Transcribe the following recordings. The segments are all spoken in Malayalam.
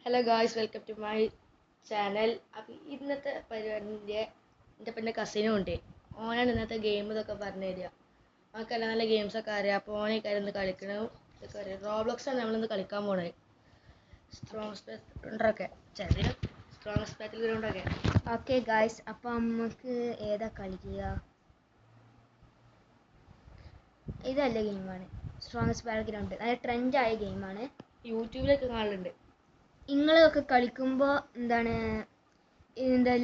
Hello guys, welcome to my channel. അപ്പം ഇന്നത്തെ പരിപാടിൻ്റെ എൻ്റെ പിന്നെ കസിനും ഉണ്ട്. ഓനാണ് ഇന്നത്തെ ഗെയിം ഇതൊക്കെ പറഞ്ഞു തരിക. അവർക്ക് നല്ല നല്ല ഗെയിംസൊക്കെ അറിയാം. അപ്പോൾ ഓനെ കാര്യം കളിക്കണം ഇതൊക്കെ അറിയാം. റോബ്ലോക്സാണ് നമ്മളിന്ന് കളിക്കാൻ പോണത്. സ്ട്രോങ് സ്പെത്രൊക്കെ ചെറിയ സ്ട്രോങ് സ്പെറ്റൽ ഗ്രൗണ്ടൊക്കെ. ഓക്കെ ഗായ്സ്, അപ്പം നമുക്ക് ഏതാ കളിക്കുക? ഇതല്ല ഗെയിമാണ് സ്ട്രോങ്സ്റ്റ് ബാറ്റിൽ ഗ്രൗണ്ട്. നല്ല ട്രെൻഡായ ഗെയിമാണ്. യൂട്യൂബിലൊക്കെ കാണലുണ്ട്. നിങ്ങളൊക്കെ കളിക്കുമ്പോൾ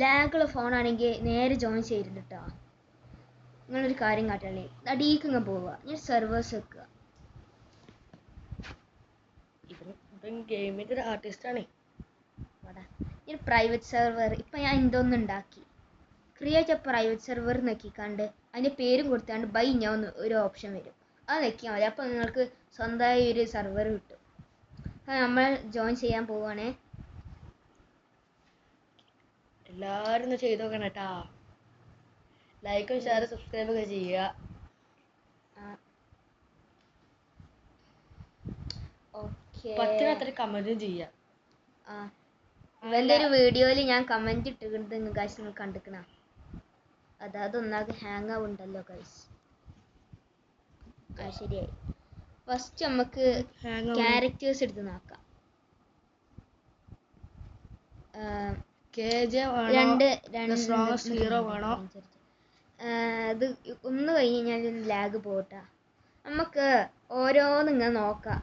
ലാഗുള്ള ഫോണാണെങ്കിൽ നേരെ ജോയിൻ ചെയ്തിട്ട് കേട്ടോ. നിങ്ങളൊരു കാര്യം കാട്ടല്ലേ, അടിയിക്ക് ഇങ്ങ് പോവുക, ഞാൻ സെർവേഴ്സ് വെക്കുക. ഇവൻ ഗെയിമിൻ്റെ ഒരു ആർട്ടിസ്റ്റാണ്. ഞാൻ പ്രൈവറ്റ് സെർവർ ഇപ്പം ഞാൻ എന്തോന്ന് ഉണ്ടാക്കി, ക്രിയേറ്റ് എ പ്രൈവറ്റ് സെർവർ നോക്കിക്കാണ്ട് അതിൻ്റെ പേരും കൊടുത്താണ്ട് ബൈ ഞാൻ ഒരു ഓപ്ഷൻ വരും. അത് നോക്കിയാൽ മതി. അപ്പോൾ നിങ്ങൾക്ക് സ്വന്തമായി ഒരു സെർവർ കിട്ടും. നമ്മൾ ജോയിൻ ചെയ്യാൻ പോവുകയാണേ. എല്ലാവരും ഒന്ന് ചെയ്ത് നോക്കണം കേട്ടാ. ലൈക്കും ഷെയർ സബ്സ്ക്രൈബൊക്കെ ചെയ്യുക. പത്തിനത്ര കമന്റും ചെയ്യാം. ഇവൻ്റെ ഒരു വീഡിയോയിൽ ഞാൻ കമന്റ് ഇട്ടിട്ടുണ്ട് ഗൈസ്, നിങ്ങൾ കണ്ടിക്കണ? അതൊന്നാകെ ഹാങ് ആവുണ്ടല്ലോ ഗൈസ്. ശരിയായി. ഫസ്റ്റ് നമുക്ക് ക്യാരക്ടേഴ്സ് എടുത്ത് നോക്കാം. ഇത് ഒന്ന് കഴിഞ്ഞ് കഴിഞ്ഞാൽ ലാഗ് പോട്ടാ. നമുക്ക് ഓരോന്നിങ്ങനെ നോക്കാം.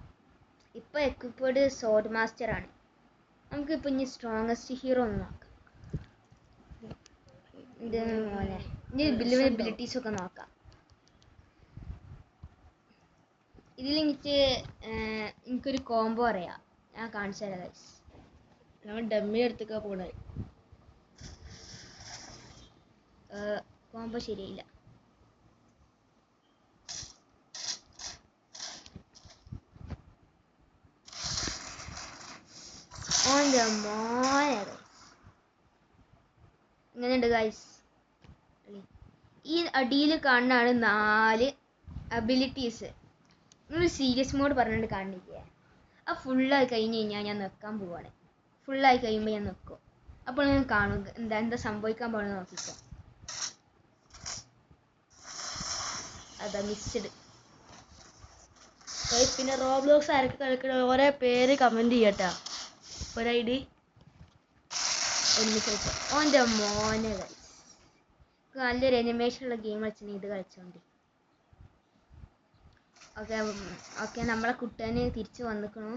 ഇപ്പൊ എക്വിപ്ഡ് സോർഡ് മാസ്റ്റർ ആണ്. നമുക്കിപ്പോൾ ഇനി സ്ട്രോങ്ങസ്റ്റ് ഹീറോ ഒന്ന് നോക്കാം. മോനെ ഇനി എബിലിറ്റീസ് ഒക്കെ നോക്കാം. എനിക്കൊരു കോംബോ അറിയാം, ഞാൻ കാണിച്ചു തരാം ഗൈസ്. ഞാൻ ഡമ്മി എടുത്തേക്കാ പോണേ. കോംബോ ശരിയില്ല. ഓൻ്റെ മോനെ ഇങ്ങനെയുണ്ട് ഗൈസ്. ഈ അടിയിൽ കാണുന്നതാണ് 4 അബിലിറ്റീസ്. നിങ്ങൾ സീരിയസ് മോഡ് പറഞ്ഞിട്ട് കാണിക്കുക. ആ ഫുള്ളായി കഴിഞ്ഞ് കഴിഞ്ഞാൽ ഞാൻ നിൽക്കാൻ പോവാണ്. ഫുള്ളായി കഴിയുമ്പോൾ ഞാൻ നിൽക്കും. അപ്പോൾ ഞാൻ കാണുക എന്താ സംഭവിക്കാൻ പോകുന്നത് നോക്കിക്കോ. അതാ മിസ്ഡ്. പിന്നെ റോബ്ലോക്സ് ആരൊക്കെ കളിക്കണ ഓരോ പേര് കമന്റ് ചെയ്യട്ടാ. ഒരു ഐഡി ഒരുമിച്ച് ഓൻ്റെ മോനെ ഗൈസ്. നല്ലൊരു അനിമേഷനുള്ള ഗെയിം കളിച്ചാൽ ഇത് കളിച്ചോണ്ടി. ഓക്കെ നമ്മളെ കുട്ടനെ തിരിച്ചു വന്നിക്കണു.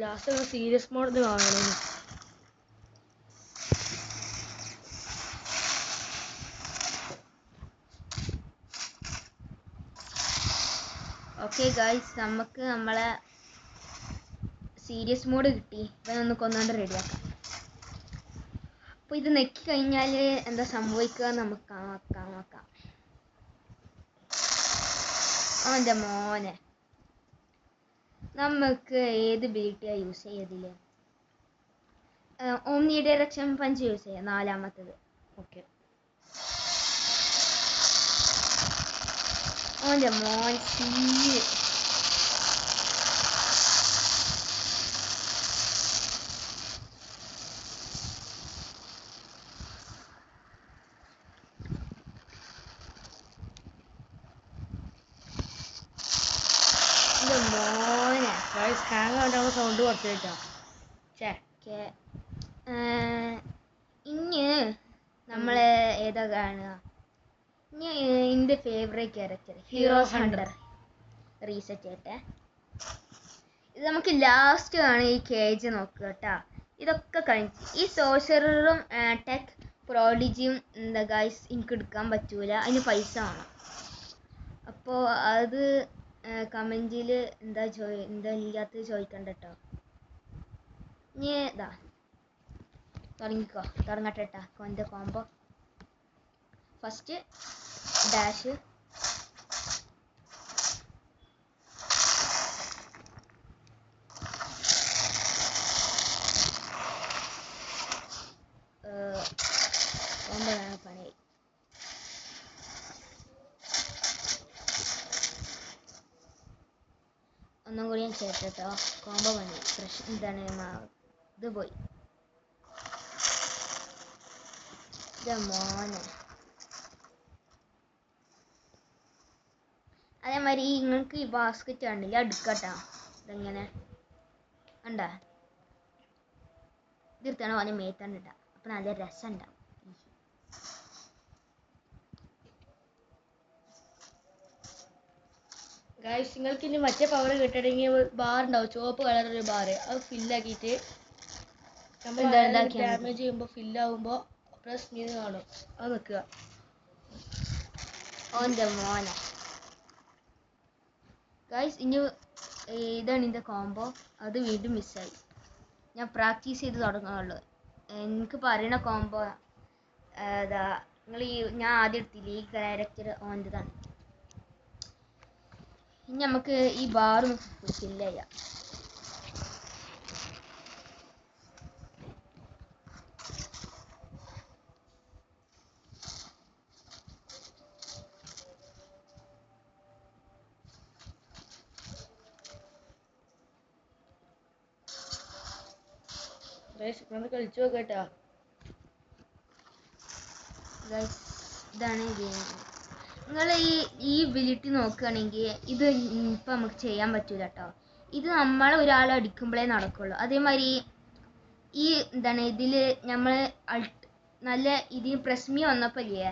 ലാസ്റ്റ് സീരിയസ് മോഡ് കാണണം. ഓക്കെ ഗൈസ്, നമുക്ക് നമ്മളെ സീരിയസ് മോഡ് കിട്ടി. ഇവനൊന്ന് കൊന്നുകൊണ്ട് റെഡിയാക്കാം. അപ്പോൾ ഇത് നെക്കി കഴിഞ്ഞാൽ എന്താ സംഭവിക്കുക നമുക്ക് നോക്കാം. അവൻ്റെ മോനെ നമുക്ക് ഏത് ബിലിറ്റിയാണ് യൂസ് ചെയ്യതില്ലേ? ഓംനി ഡയറക്ഷൻ പഞ്ച് യൂസ് ചെയ്യാം, 4ാമത്തത്. ഓക്കെ. ഓൻ്റെ മോൻ മോനെ ഹാങ് ആവുന്ന സൗണ്ട് കുറച്ച് കേട്ടോ. ഇനി നമ്മളെ ഏതാ കാണുക? ഇനി എൻ്റെ favourite character hero Hunter reset ചെയ്യട്ടെ. ഇത് നമുക്ക് ലാസ്റ്റ് ആണ് ഈ കേജ് നോക്കുക കേട്ടോ. ഇതൊക്കെ കഴിഞ്ഞ് ഈ സോഴ്സറും ടെക് പ്രോഡിജിയും എന്താ ഗൈസ് എനിക്ക് എടുക്കാൻ പറ്റൂല, അതിന് പൈസ വേണം. അപ്പോൾ അത് കമൻറ്റിൽ എന്താ ഇല്ലാത്തത് ചോദിക്കണ്ട കേട്ടോ. ഇനി ഇതാ തുടങ്ങട്ടെ കേട്ടോ. എൻ്റെ കോംബോ ഫസ്റ്റ് ഡാഷ്, കോംബോ പണിയായി. ഒന്നും കൂടി ഞാൻ കേട്ടോ കോംബോ പണി പ്രശ്നം എന്താണ് ഇത് പോയി മോനെ അതേമാതിരി നിങ്ങൾക്ക് ഈ ബാസ്ക്കറ്റ് കണ്ടില്ല അടുക്കട്ടാ ഇതെങ്ങനെ കണ്ടാ ഇതെടുത്താണ് ഓനെ മേത്തണ്ടിട്ട അപ്പൊ നല്ല രസം ഉണ്ടാവും ഗൈസ് നിങ്ങൾക്ക് ഇനി മറ്റേ പവർ കിട്ടണമെങ്കിൽ ബാർ ഉണ്ടാവും ചുവപ്പ് കളർ ഒരു ബാർ അത് ഫില്ലാക്കിയിട്ട് നമ്മൾ ഡാമേജ് ചെയ്യുമ്പോൾ ഫില്ലാകുമ്പോൾ പ്രസ് മീൻ കാണും അത് നിൽക്കുക ഓൻ്റെ മോനെ ഗൈസ് ഇനി ഇതാണ് ഇതിൻ്റെ കോംബോ അത് വീണ്ടും മിസ്സായി ഞാൻ പ്രാക്ടീസ് ചെയ്ത് തുടങ്ങുന്നുള്ളൂ എനിക്ക് പറയുന്ന കോംബോ ഇതാ നിങ്ങൾ ഞാൻ ആദ്യം എടുത്തില്ല ഈ ക്യാരക്ടർ ഓൻ്റെതാണ് ഇനി നമുക്ക് ഈ ബാറും ഫില്ല് ചെയ്യാം കളിച്ചു നോക്കട്ടാ ഇതാണ് ഗെയിം നിങ്ങൾ ഈ എബിലിറ്റി നോക്കുകയാണെങ്കിൽ ഇത് ഇപ്പം നമുക്ക് ചെയ്യാൻ പറ്റൂല കേട്ടോ ഇത് നമ്മൾ ഒരാളെ അടിക്കുമ്പോഴേ നടക്കുള്ളൂ അതേമാതിരി ഈ എന്താണ് ഇതിൽ നമ്മൾ നല്ല ഇതിൽ പ്രസ്മി വന്നപ്പോൾ ഇല്ലേ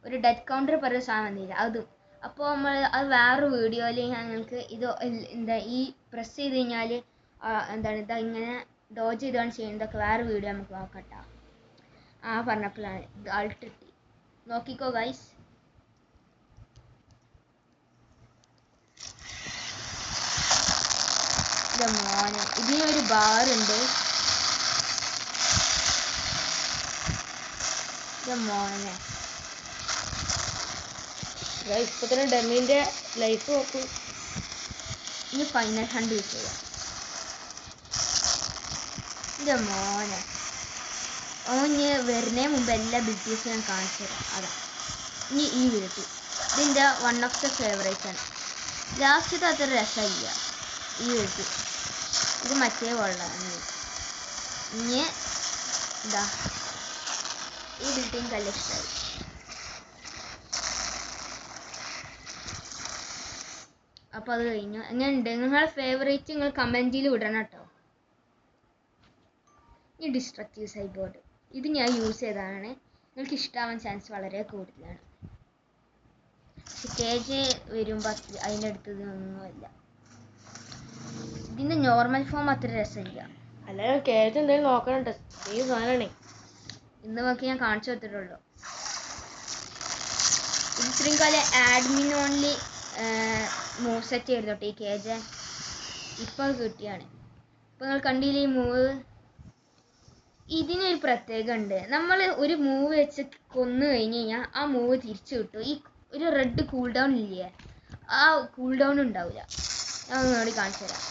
ഒരു ഡെത്ത് കൗണ്ടർ പറയുന്ന സാധനം വന്നില്ല അതും അപ്പോൾ നമ്മൾ അത് വേറൊരു വീഡിയോയിൽ ഞങ്ങൾക്ക് ഇത് എന്താ ഈ പ്രസ് ചെയ്ത് കഴിഞ്ഞാൽ എന്താണ് ഇതാ ഇങ്ങനെ ഡോജ് ചെയ്താണ് ചെയ്യുന്നതൊക്കെ വേറെ വീഡിയോ നമുക്ക് നോക്കട്ടോ പറഞ്ഞപ്പോഴാണ് ഇത് അൾട്ടിട്ടി നോക്കിക്കോ ഗൈസ് മോനെ ഇതിനൊരു ബാറുണ്ട് മോനെ ഇപ്പൊ തന്നെ ഡെമ്മിന്റെ ലൈഫ് നോക്കൂ ഇനി ഫൈനൽ ഹണ്ട് യൂസ് ചെയ്യാം മോനെ ഓന് വരുന്നേ മുമ്പ് എല്ലാ ബിൽറ്റീസും ഞാൻ കാണിച്ചു തരാം അതാ ഇനി ഈ വീട്ടിൽ ഇതിൻ്റെ വൺ ഓഫ് ദ ഫേവറേറ്റ് ആണ് ലാസ്റ്റത്തെ അത്ര രസമില്ല ഈ വീട്ടിൽ ഇത് മറ്റേ വെള്ളമാണ് ഇനി എന്താ ഈ ബിൽഡിങ് നല്ല ഇഷ്ടമായി അപ്പോൾ അത് കഴിഞ്ഞു എങ്ങനെയുണ്ട് നിങ്ങളുടെ ഫേവറേറ്റ് നിങ്ങൾ കമൻറ്റിൽ വിടണം കേട്ടോ ഈ ഡിസ്ട്രക്റ്റീവ് സൈബോർഡ് ഇത് ഞാൻ യൂസ് ചെയ്തതാണ് നിങ്ങൾക്ക് ഇഷ്ടമാവാൻ ചാൻസ് വളരെ കൂടുതലാണ് സ്റ്റേജ് വരുമ്പോൾ അതിൻ്റെ അടുത്തതൊന്നുമല്ല ഇതിൻ്റെ നോർമൽ ഫോം അത്ര രസമില്ല അല്ല കേട്ട് എന്തെങ്കിലും നോക്കണുണ്ട് ഈ സാധനമാണേ ഇന്ന് നോക്കി ഞാൻ കാണിച്ചു കൊടുത്തിട്ടുള്ളൂ ഇത് ഇത്രയും കാലം ആഡ്മിൻ ഓൺലി മൂവ് സെറ്റ് ആയിരുന്നു കേട്ടോ ഈ കേജ് ഇപ്പോൾ കിട്ടിയാണ് ഇപ്പോൾ നിങ്ങൾ കണ്ടില്ലേ ഈ മൂവ് ഇതിനൊരു പ്രത്യേകം ഉണ്ട് നമ്മൾ ഒരു മൂവ് വെച്ച് കൊന്നു കഴിഞ്ഞ് കഴിഞ്ഞാൽ ആ മൂവ് തിരിച്ചു കിട്ടും ഈ ഒരു റെഡ് കൂൾ ഡൗൺ ഇല്ലേ ആ കൂൾ ഡൗൺ ഉണ്ടാവില്ല ഞാൻ ഒന്നുകൂടി കാണിച്ചു തരാം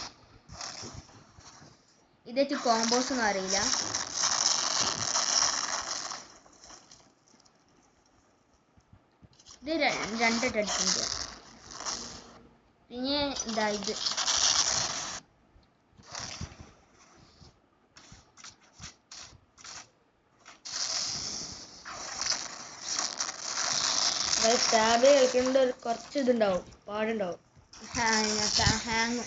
ഇതേറ്റ് കോമ്പോസ് ഒന്നും അറിയില്ല ഇത് രണ്ട് അടിച്ചിട്ടുണ്ട് പിന്നെ എന്താ ഇത് സ്റ്റാബ് കളിക്കേണ്ട കുറച്ച് ഇതുണ്ടാവും പാടുണ്ടാവും ഹാങ്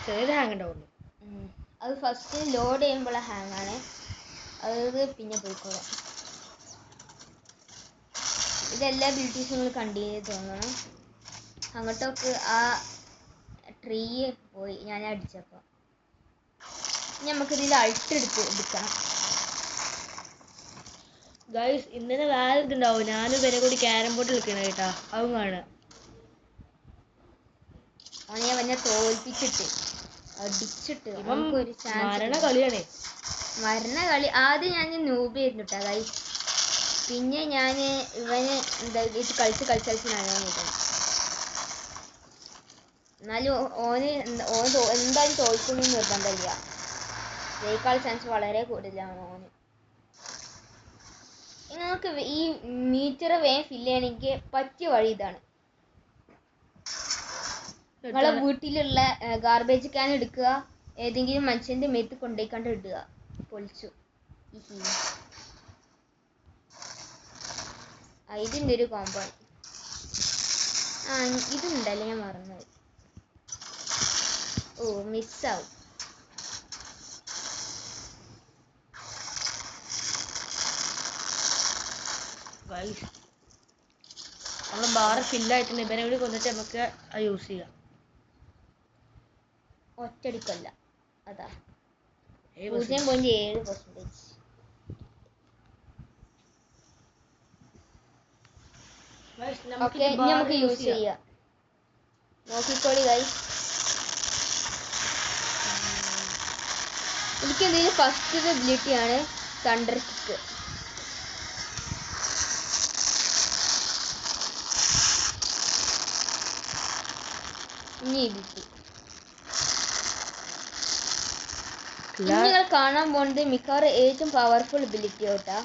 ചെറിയൊരു ഹാങ് ഉണ്ടാവുള്ളൂ അത് ഫസ്റ്റ് ലോഡ് ചെയ്യുമ്പോഴുള്ള ഹാങ് ആണ് അത് പിന്നെ പോയിക്കോളാം ഇതെല്ലാ ബിൽറ്റീസും നിങ്ങൾ കണ്ടിന്യൂ തോന്നണം അങ്ങോട്ടൊക്കെ ആ ട്രീ പോയി ഞാൻ അടിച്ചപ്പോൾ നമുക്കിതിൽ എടുക്കാം ഗൈസ് ഇന്നലെ വേറെ ഇതുണ്ടാവും ഞാനും ഇവരെ കൂടി ക്യാരം ബോർഡ് കളിക്കണം കേട്ടാ അതും കാണുക അവനെ വന്നെ തോൽപ്പിച്ചിട്ട് അടിച്ചിട്ട് ഒരു മരണ കളിയാണേ മരണ കളി ആദ്യം ഞാൻ നൂബായിരുന്നു കേട്ടോ ഗൈസ് പിന്നെ ഞാൻ ഇവന് എന്താ ഇത് കളിച്ച് ഞാൻ ഇതാണ് എന്നാലും ഓന് എന്തായാലും തോൽക്കുന്നൊന്നും നിർബന്ധമില്ല ജയിക്കാൾ ചാൻസ് വളരെ കൂടുതലാണ് ഓന് നിങ്ങൾക്ക് ഈ മീറ്റർ വേഗം ഫില്ല് ചെയ്യണമെങ്കിൽ പറ്റിയ വഴി ഇതാണ് നിങ്ങളെ വീട്ടിലുള്ള ഗാർബേജ് ക്യാൻ എടുക്കുക, ഏതെങ്കിലും മനുഷ്യന്റെ മേത്ത് കൊണ്ടുപോയിക്കാണ്ട് ഇടുക, പൊളിച്ചു. ഇതിൻ്റെ ഒരു കോമ്പൗണ്ട്. ഇതുണ്ടല്ലേ, ഞാൻ മറന്നുപോയി. മിസ്സാവും. നമ്മളെ ബാറ് ഫില്ലായിട്ടുണ്ട്. ഇവരെ കൂടി കൊന്നിട്ട് നമുക്ക് അത് യൂസ് ചെയ്യാം. ഒറ്റടിക്കല്ല, അതാ 0.7%. ഓക്കെ, നമുക്ക് യൂസ് ചെയ്യാം. നോക്കിക്കോളി ഗൈസ്. എനിക്ക് എന്തെങ്കിലും ഫസ്റ്റ് എബിലിറ്റിയാണ് തണ്ടർ കിക്ക്. ഇനി നിങ്ങൾ കാണാൻ പോകുന്നത് മിക്കവാറും ഏറ്റവും പവർഫുൾ എബിലിറ്റി ആവട്ടാ.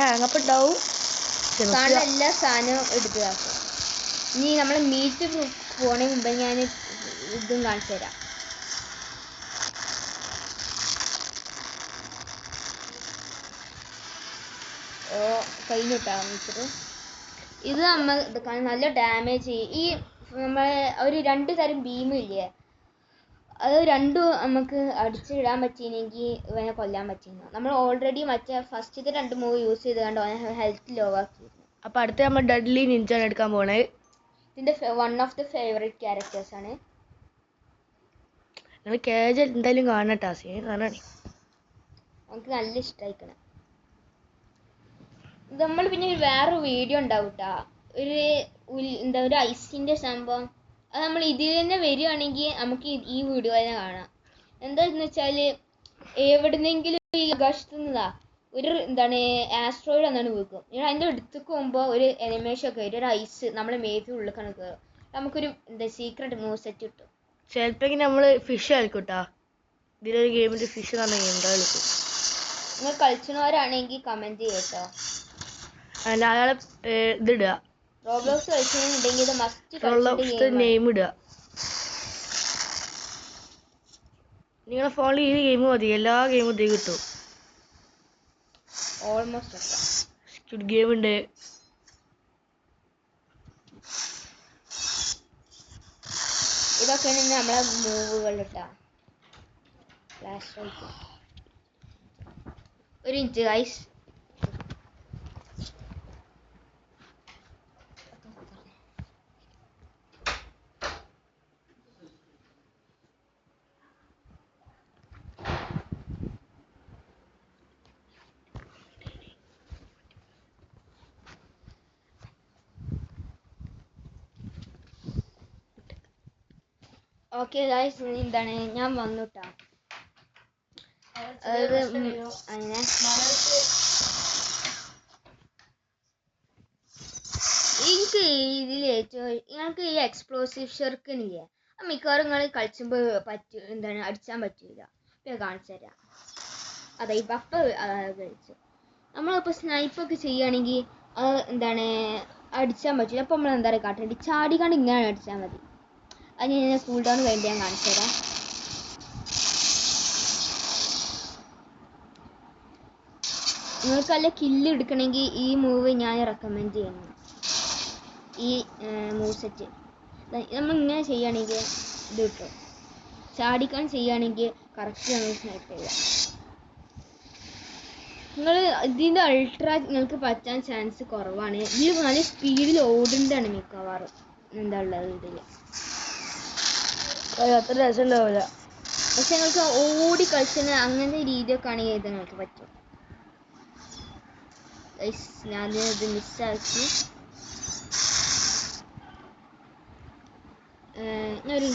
ഹാങ്ങപ്പ് ഉണ്ടാവും. കാണുന്ന എല്ലാ സാധനവും എടുത്തതാക്കും. ഇനി നമ്മൾ മീറ്റ് പോണേ മുമ്പ് ഞാൻ ഇതും കാണിച്ചു തരാം. കഴിഞ്ഞിട്ടാ മീറ്റർ. ഇത് നമ്മൾ നല്ല ഡാമേജ് ചെയ്യും. ഈ നമ്മളെ ഒരു 2 തരം ബീമും ഇല്ലേ, അത് രണ്ടും നമുക്ക് അടിച്ചിടാൻ പറ്റിയില്ലെങ്കിൽ ഇവനെ കൊല്ലാൻ പറ്റിയിരുന്നു. നമ്മൾ ഓൾറെഡി മറ്റേ ഫസ്റ്റത്തെ 2 മൂവ് യൂസ് ചെയ്തുകൊണ്ട് അവനെ ഹെൽത്ത് ലോ ആക്കിയിരുന്നു. അപ്പോൾ അടുത്ത് നമ്മൾ ഡെഡ്ലി നിഞ്ചാണ് എടുക്കാൻ പോണേ. ഇതിൻ്റെ വൺ ഓഫ് ദ ഫേവറേറ്റ് ക്യാരക്ടേഴ്സാണ്. നിങ്ങൾ കേജ് എന്തായാലും കാണട്ടെ. നമുക്ക് നല്ല ഇഷ്ടമായിക്കണം. നമ്മൾ പിന്നെ വേറൊരു വീഡിയോ ഉണ്ടാവും കേട്ടോ, ഒരു ഐസിൻ്റെ സംഭവം. അത് നമ്മൾ ഇതിൽ തന്നെ വരികയാണെങ്കിൽ നമുക്ക് ഈ വീഡിയോ തന്നെ കാണാം. എന്താണെന്ന് വെച്ചാൽ എവിടുന്നെങ്കിലും ഈ ആകാശത്തു നിന്നാ ഒരു ആസ്ട്രോയിഡ് എന്നാണ് വീക്കും. അതിൻ്റെ അടുത്തേക്ക് പോകുമ്പോൾ ഒരു എനിമേഷൻ ഒക്കെ വരും, ഒരു ഐസ് നമ്മളെ മേത്ത് ഉള്ളിൽ കണക്ക്. നമുക്കൊരു സീക്രട്ട് മൂവ് സെറ്റ് കിട്ടും. ചിലപ്പോൾ നമ്മൾ ഫിഷ് കളിക്കൂട്ടാ. ഇതിലൊരു ഗെയിമിൻ്റെ ഫിഷ് എന്ന് പറഞ്ഞ ഗെയിം കളിക്കും. നിങ്ങൾ കളിച്ചവരാണെങ്കിൽ കമൻറ്റ് ചെയ്യട്ടോ. അയാളെ ഇതിടുക, റോബ്ലോക്സ് കളിച്ചിട്ടുണ്ടെങ്കിൽ ഇത് മസ്റ്റ് നെയിം ഇടുക. നിങ്ങളുടെ ഫോണിൽ ഈ ഗെയിം മതി, എല്ലാ ഗെയിമും ഇത് കിട്ടും. ഓൾമോസ്റ്റ് സ്ക്വിഡ് ഗെയിം ഉണ്ട്. ഇതൊക്കെയാണ് നമ്മളെ മൂവുകൾ ഇട്ടാ. ഫ്ലാഷ് ലൈറ്റ് ഒരു ഇഞ്ച് ഗൈസ്. ഓക്കെ ഗൈസ്, ഞാൻ വന്നുട്ടാ. അതായത് അങ്ങനെ എനിക്ക് ഇതിൽ ഏറ്റവും നിങ്ങൾക്ക് ഈ എക്സ്പ്ലോസീവ് ഷെർക്കിനില്ലേ, മിക്കവാറും നിങ്ങൾ കളിച്ചുമ്പോൾ അടിച്ചാൻ പറ്റില്ല. ഞാൻ കാണിച്ചു തരാം. അതെ, ഈ ബഫ് കഴിച്ചു. നമ്മളിപ്പോൾ സ്നൈപ്പൊക്കെ ചെയ്യുകയാണെങ്കിൽ അത് അടിച്ചാൻ പറ്റില്ല. അപ്പോൾ നമ്മൾ എന്താ കാട്ടേണ്ടി, ചാടിക്കാണ്ട് ഇങ്ങനെ അടിച്ചാൽ മതി. അത് ഞാൻ കൂൾ ഡൗൺ വേണ്ടി ഞാൻ കാണിച്ചു തരാം. നിങ്ങൾക്ക് നല്ല കില്ല് എടുക്കണമെങ്കിൽ ഈ മൂവ് ഞാൻ റെക്കമെൻഡ് ചെയ്യുന്നു. ഈ മൂവ് സെറ്റ് നമ്മൾ ഇങ്ങനെ ചെയ്യുകയാണെങ്കിൽ ഇത് കിട്ടും. ചാടിക്കാൻ ചെയ്യുകയാണെങ്കിൽ കറക്റ്റ് നമ്മൾ സ്നൈപ്പ് ചെയ്യാം. നിങ്ങൾ ഇതിൻ്റെ അൾട്രാ നിങ്ങൾക്ക് പറ്റാൻ ചാൻസ് കുറവാണ്. ഇതിൽ നല്ല സ്പീഡിൽ ഓടേണ്ടതാണ് മിക്കവാറും ഉള്ളത് ഇതിൽ. അത്ര രസം ഉണ്ടാവില്ല. പക്ഷെ നിങ്ങൾക്ക് ഓടി കളിക്കുന്ന അങ്ങനത്തെ രീതിയൊക്കെ ആണെങ്കിൽ ഇത് നിങ്ങൾക്ക് പറ്റും. ഞാനിത് മിസ്സാക്കി. ഞാനൊരു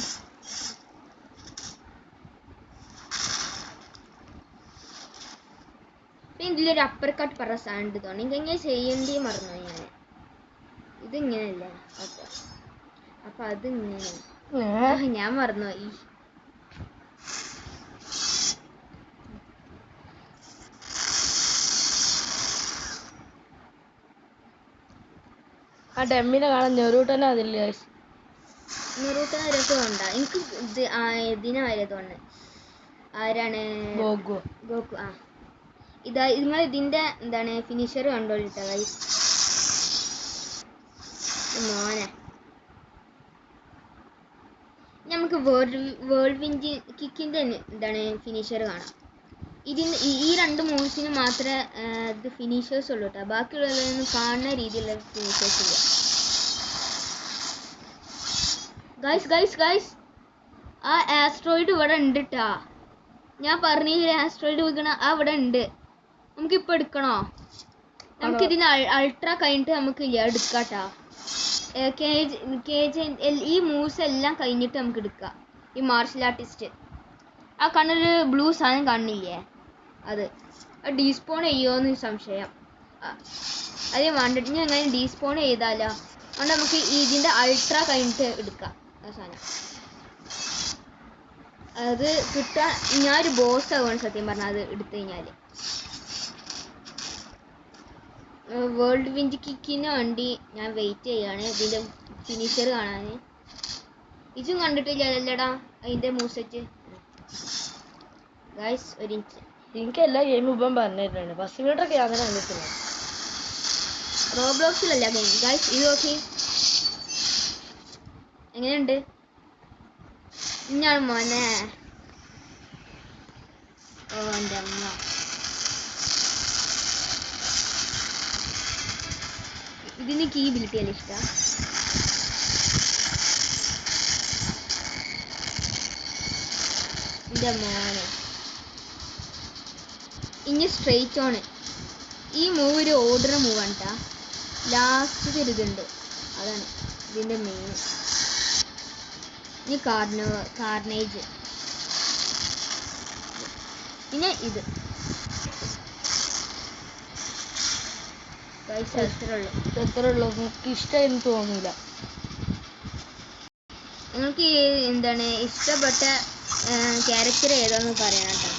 ഇതിലൊരു അപ്പർ കട്ട് പറഞ്ഞ സാധനം തോന്നി. ഇതെങ്ങനെ ചെയ്യേണ്ടി മറന്നു ഞാൻ. ഇതിങ്ങനെയല്ലേ? ഓക്കെ, അപ്പം അതിങ്ങനെ ഞാൻ മറന്നുപോയി. ആ ഡെമ്മിനെ കാണാൻ നെറൂട്ടനെ അതില്ലേ നെറൂട്ടനെ രസമുണ്ടാ എനിക്ക് ഇത് ഇതിനായ തോന്നുന്നു ആരാണ് ഗോകു ഗോകു ആ ഇതാ നിങ്ങൾ ഇതിന്റെ എന്താണ് ഫിനിഷർ കണ്ടോളിട്ടാ ഗൈസ് മോനെ നമുക്ക് വേൾഡ് വിഞ്ച് കിക്കിന്റെ എന്താണ് ഫിനിഷർ കാണാം ഇതിന് ഈ രണ്ട് മൂവ്സിന് മാത്രമേ ഇത് ഫിനിഷേഴ്സ് ഉള്ളൂ കേട്ടോ ബാക്കിയുള്ളതൊന്നും കാണുന്ന രീതിയിലുള്ള ഫിനിഷേഴ്സ് ഇല്ല ഗൈസ് ആ ആസ്ട്രോയിഡ് ഇവിടെ ഉണ്ട് കേട്ടാ ഞാൻ പറഞ്ഞില്ലേ ആസ്ട്രോയിഡ് വെക്കണ ആ ഇവിടെ ഉണ്ട് നമുക്കിപ്പോൾ എടുക്കണോ നമുക്കിതിന് അൾട്രാ കഴിഞ്ഞിട്ട് നമുക്ക് എടുക്കാട്ടാ ഈ മൂവ്സ് എല്ലാം കഴിഞ്ഞിട്ട് നമുക്ക് എടുക്കാം ഈ മാർഷൽ ആർട്ടിസ്റ്റ് ആ കണ്ണൊരു ബ്ലൂ സാധനം കാണില്ലേ അത് ഡീസ്പോൺ ചെയ്യുമോന്ന് സംശയം അത് വേണ്ടിട്ട് ഞാൻ അങ്ങനെ ഡീസ്പോൺ ചെയ്താലോ അതുകൊണ്ട് നമുക്ക് ഇതിൻ്റെ അൾട്രാ കഴിഞ്ഞിട്ട് എടുക്കാം ആ സാധനം അത് കിട്ടാൻ ഞാനൊരു ബോസ് ആവുകയാണ് സത്യം പറഞ്ഞാൽ അത് എടുത്തു കഴിഞ്ഞാൽ വേൾഡ് വിഞ്ച് കിക്കിന് വേണ്ടി ഞാൻ വെയിറ്റ് ചെയ്യാണ് ഇതിൻ്റെ ഫിനിഷർ കാണാൻ ഇതും കണ്ടിട്ടില്ലല്ലടാ അതിൻ്റെ മൂസറ്റ് ഗൈസ് ഒരു ഇഞ്ച് എനിക്ക് എല്ലാ ഗെയിമും ഇപ്പം പറഞ്ഞിട്ടുണ്ട് ഫസ്റ്റ് മീറ്ററൊക്കെ അങ്ങനെ കണ്ടിട്ടില്ല റോബ്ലോക്സിലല്ല ഗെയിം ഗൈസ് ഇത് നോക്കി എങ്ങനെയുണ്ട് ഇഞ്ഞാണ് മോനെ ഓ എൻ്റെ അമ്മ ഇതിന് കീ ബിലിറ്റിയല്ല ഇഷ്ടം എൻ്റെ മോനെ ഇനി സ്ട്രെയിറ്റ് ഓണ് ഈ മൂവ് ഒരു ഓർഡർ മൂവാണ് കേട്ടാ ലാസ്റ്റ് ഇതുണ്ട് അതാണ് ഇതിൻ്റെ മെയിൻ ഇനി കാർണേജ് പിന്നെ ഇത് എത്ര ഉള്ളൂ എനിക്ക് ഇഷ്ടമായിരുന്നു തോന്നില്ല നിങ്ങൾക്ക് എന്താണ് ഇഷ്ടപ്പെട്ട ക്യാരക്ടർ ഏതാന്ന് പറയണം കേട്ടോ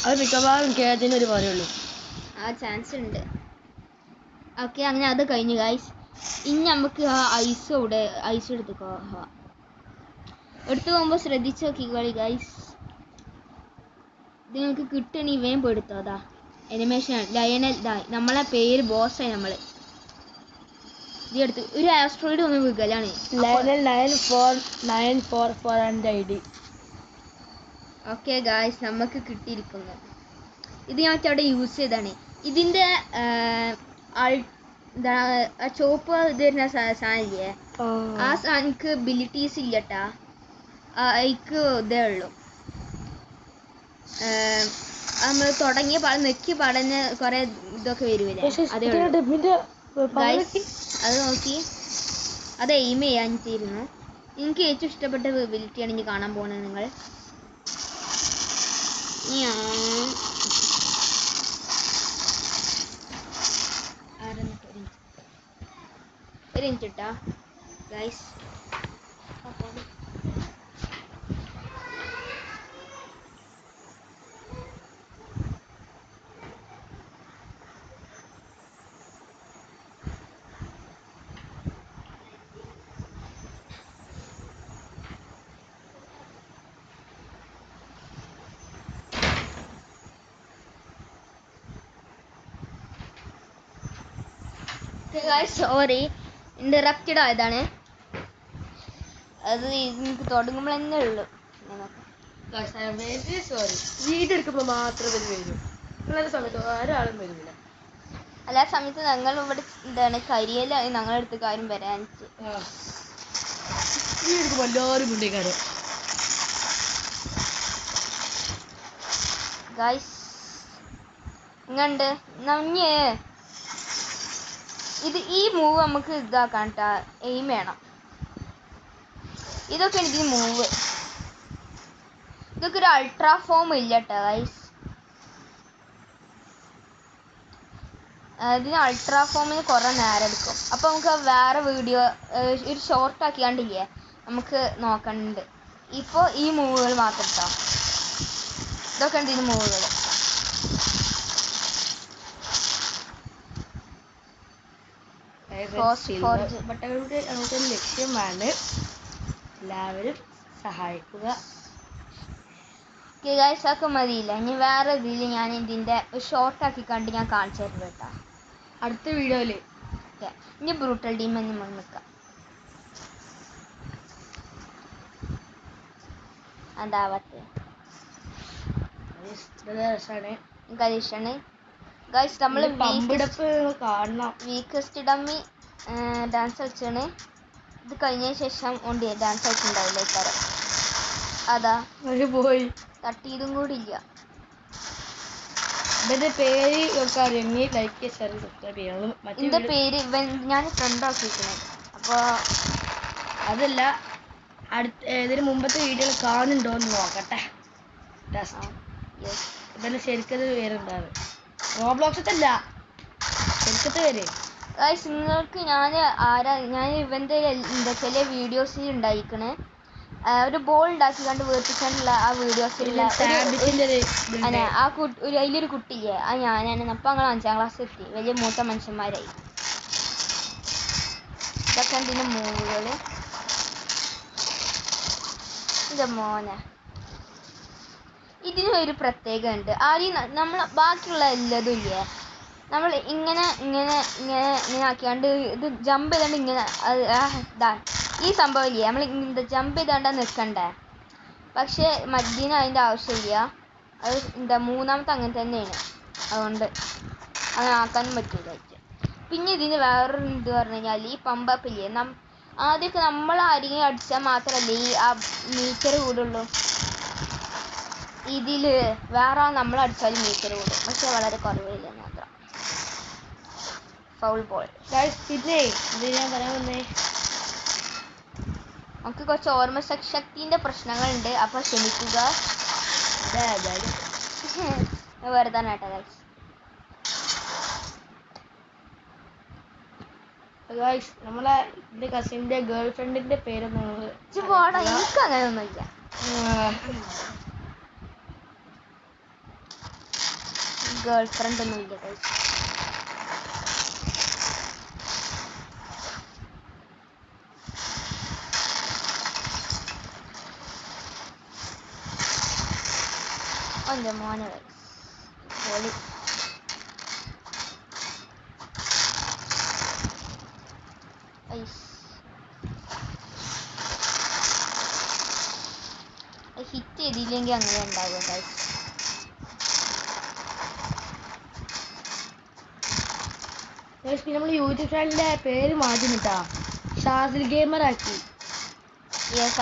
അത് മിക്കവാറും കേരളത്തിനൊരു പറയുള്ളൂ ആ ചാൻസ് ഉണ്ട് ഓക്കെ അങ്ങനെ അത് കഴിഞ്ഞു ഗൈസ് ഇനി നമുക്ക് ആ ഐസ് എടുത്തുക്കോ എടുത്തു പോകുമ്പോൾ ശ്രദ്ധിച്ച് നോക്കിക്കോളി ഗൈസ് ഇത് നിങ്ങൾക്ക് കിട്ടണി വേഗം എടുത്തോ അതാ അനിമേഷൻ ലയണൽ നമ്മളെ പേര് ബോസായി നമ്മൾ ഇതെടുത്ത് ഒരു ആസ്ട്രോയിഡ് ഒന്ന് വികലാണ് ലയണൽ 9494 ID ഓക്കെ ഗായ്സ് നമുക്ക് കിട്ടിയിരിക്കുന്നു ഇത് ഞാൻ അവിടെ യൂസ് ചെയ്താണ് ഇതിൻ്റെ ചോപ്പ് ഇത് വരുന്ന സാധനമില്ലേ ആ സാധനക്ക് ബിലിറ്റീസ് ഇല്ലട്ടാ അതിക്ക് ഇതേ ഉള്ളൂ നമ്മൾ തുടങ്ങിയ നെക്കി പടഞ്ഞ കുറെ ഇതൊക്കെ വരുമല്ലേ അതേ ഉള്ളൂ അത് നോക്കി അത് എയിം ചെയ്യാനിട്ടിരുന്നു എനിക്ക് ഏറ്റവും ഇഷ്ടപ്പെട്ട ബിലിറ്റിയാണ് ഇനി കാണാൻ പോകുന്നത് നിങ്ങൾ ഒരു മിനിറ്റ് ഇട്ടാ ഗൈസ് സോറി ഇൻഡറപ്റ്റഡ് ആയതാണ് അത് എനിക്ക് തുടങ്ങുമ്പോൾ തന്നെ ഉള്ളു സോറി വീഡിയോ എടുക്കുമ്പോൾ മാത്രമേ വരൂ അല്ലാത്ത സമയത്ത് ഒരാളും വരില്ല എല്ലാ സമയത്ത് ഞങ്ങൾ ഇവിടെ എന്താണ് കരിയല ഞങ്ങളടുത്ത് കാര്യം വരാൻ എടുക്കുമ്പോൾ എല്ലാവരും മുണ്ടേക്കാരോ ഗൈസ് ഇങ്ങണ്ട് നഞ്ഞ് ഇത് ഈ മൂവ് നമുക്ക് ഇതാക്കാം കേട്ടാ എയിം വേണം ഇതൊക്കെ എനിക്ക് മൂവ് ഇതൊക്കെ ഒരു അൾട്രാ ഫോം ഇല്ല കേട്ടോ ഗൈസ് ഇതിന് അൾട്രാ ഫോമിന് കുറേ നേരം എടുക്കും അപ്പോൾ നമുക്ക് വേറെ വീഡിയോ ഒരു ഷോർട്ട് ആക്കിയാണ്ടില്ലേ നമുക്ക് നോക്കണ്ട് ഇപ്പോൾ ഈ മൂവുകൾ മാത്രം കേട്ടോ ഇതൊക്കെ ഉണ്ട് ഇതിന് മൂവുകൾ സിൽവർ ബട്ടകളുടെ നമുക്കൊരു ലക്ഷ്യമാണ്. എല്ലാവരും സഹായിക്കുക. ഒക്കെ മതിയില്ല. ഇനി വേറെ ഇതിൽ ഞാൻ ഇതിൻ്റെ ഷോർട്ട് ആക്കി കണ്ട് ഞാൻ കാണിച്ചു തരുന്നു കേട്ടോ അടുത്ത വീഡിയോയിൽ. ഇനി ബ്രൂട്ടൽ ടീം നമ്മൾ നിൽക്കാം. എന്താവത്തെ ഗൈസ് നമ്മൾ വീക്കസ്റ്റ് ഡമ്മി ഡാൻസ് കളിച്ചാണ്. ഇത് കഴിഞ്ഞതിന് ശേഷം ഉണ്ട് ഡാൻസ് കളിച്ചിട്ടുണ്ടാവില്ല ഇക്കാരം. അതാ പോയി തട്ടിയതും കൂടി ഇല്ല. ഇതിന്റെ പേര് ലൈക്ക് സബ്സ്ക്രൈബ് ചെയ്യണം. ഇതിന്റെ പേര് ഞാൻ ഫ്രണ്ട് ആക്കിയിരിക്കണേ. അപ്പോൾ അതല്ല, ഇതിന് മുമ്പത്തെ വീഡിയോ കാണുന്നുണ്ടോന്ന് നോക്കട്ടെ. ഇവന്റെ ശരിക്കത് പേരെന്താണ്? റോബ്ലോക്സല്ല, ശരിക്കത്തെ പേര്. നിങ്ങൾക്ക് ഞാൻ ഇവന്റെ ചില വീഡിയോസിൽ ഉണ്ടായിക്കണേ. ഒരു ബോൾ ഉണ്ടാക്കി കണ്ട് വീർപ്പിക്കാനുള്ള ആ വീഡിയോസിലുള്ള അതിലൊരു കുട്ടിയെ ആ ഞാനാണ്. അപ്പം ഞങ്ങൾ 5ാം ക്ലാസ് എത്തി, വലിയ മൂത്ത മനുഷ്യന്മാരായി. ഇതൊക്കെ ഇതിൻ്റെ മൂവുകള്. എൻ്റെ മോനെ ഇതിന് ഒരു പ്രത്യേകത ഉണ്ട്. ആദ്യം നമ്മൾ ബാക്കിയുള്ള എല്ലാതും ഇല്ലേ, നമ്മൾ ഇങ്ങനെ ഇങ്ങനെ ഇങ്ങനെ ഇങ്ങനെ ആക്കിയാണ്ട് ഇത് ജമ്പ് ചെയ്താണ്ട് ഇങ്ങനെ ഇതാണ് ഈ സംഭവം ഇല്ലേ, നമ്മൾ ജമ്പ് ചെയ്താണ്ടാ നിൽക്കണ്ടേ. പക്ഷേ മദ്യന് അതിൻ്റെ ആവശ്യമില്ല. അത് മൂന്നാമത്തെ അങ്ങനെ തന്നെയാണ്. അതുകൊണ്ട് അങ്ങനെ ആക്കാനും പറ്റില്ല. പിന്നെ ഇതിന് വേറൊരു ഇത് പറഞ്ഞു കഴിഞ്ഞാൽ ഈ പമ്പപ്പ് ഇല്ലേ, ആദ്യമൊക്കെ നമ്മൾ ആരെങ്കിലും അടിച്ചാൽ മാത്രമല്ലേ ഈ ആ മീറ്റർ കൂടുള്ളൂ. ഇതിൽ വേറെ നമ്മൾ അടിച്ചാലും മീറ്റർ കൂടും, പക്ഷെ വളരെ കുറവില്ല മാത്രം. Foul ball. പിന്നെ ഇത് ഞാൻ പറയാൻ വന്നേ, നമുക്ക് കുറച്ച് ഓർമ്മശക്തിൻ്റെ പ്രശ്നങ്ങളുണ്ട്, അപ്പോൾ ക്ഷമിക്കുക. വെറുതെ കേട്ടോ ഗൈസ്. നമ്മളെ എൻ്റെ കസിൻ്റെ ഗേൾ ഫ്രണ്ടിന്റെ പേരൊന്നും എനിക്ക് അങ്ങനെ ഒന്നുമില്ല. ഗേൾ ഫ്രണ്ട് ഒന്നും ഇല്ല ഗൈസ്. എൻ്റെ മോനെ പൊളി. ഹിറ്റ് ചെയ്തില്ലെങ്കിൽ അങ്ങനെ ഉണ്ടാവുക ഗൈസ്. നമ്മൾ യൂട്യൂബ് ചാനലിന്റെ പേര് മാറ്റിട്ടാ ഷാസിൽ ഗെയിമർ ആക്കി.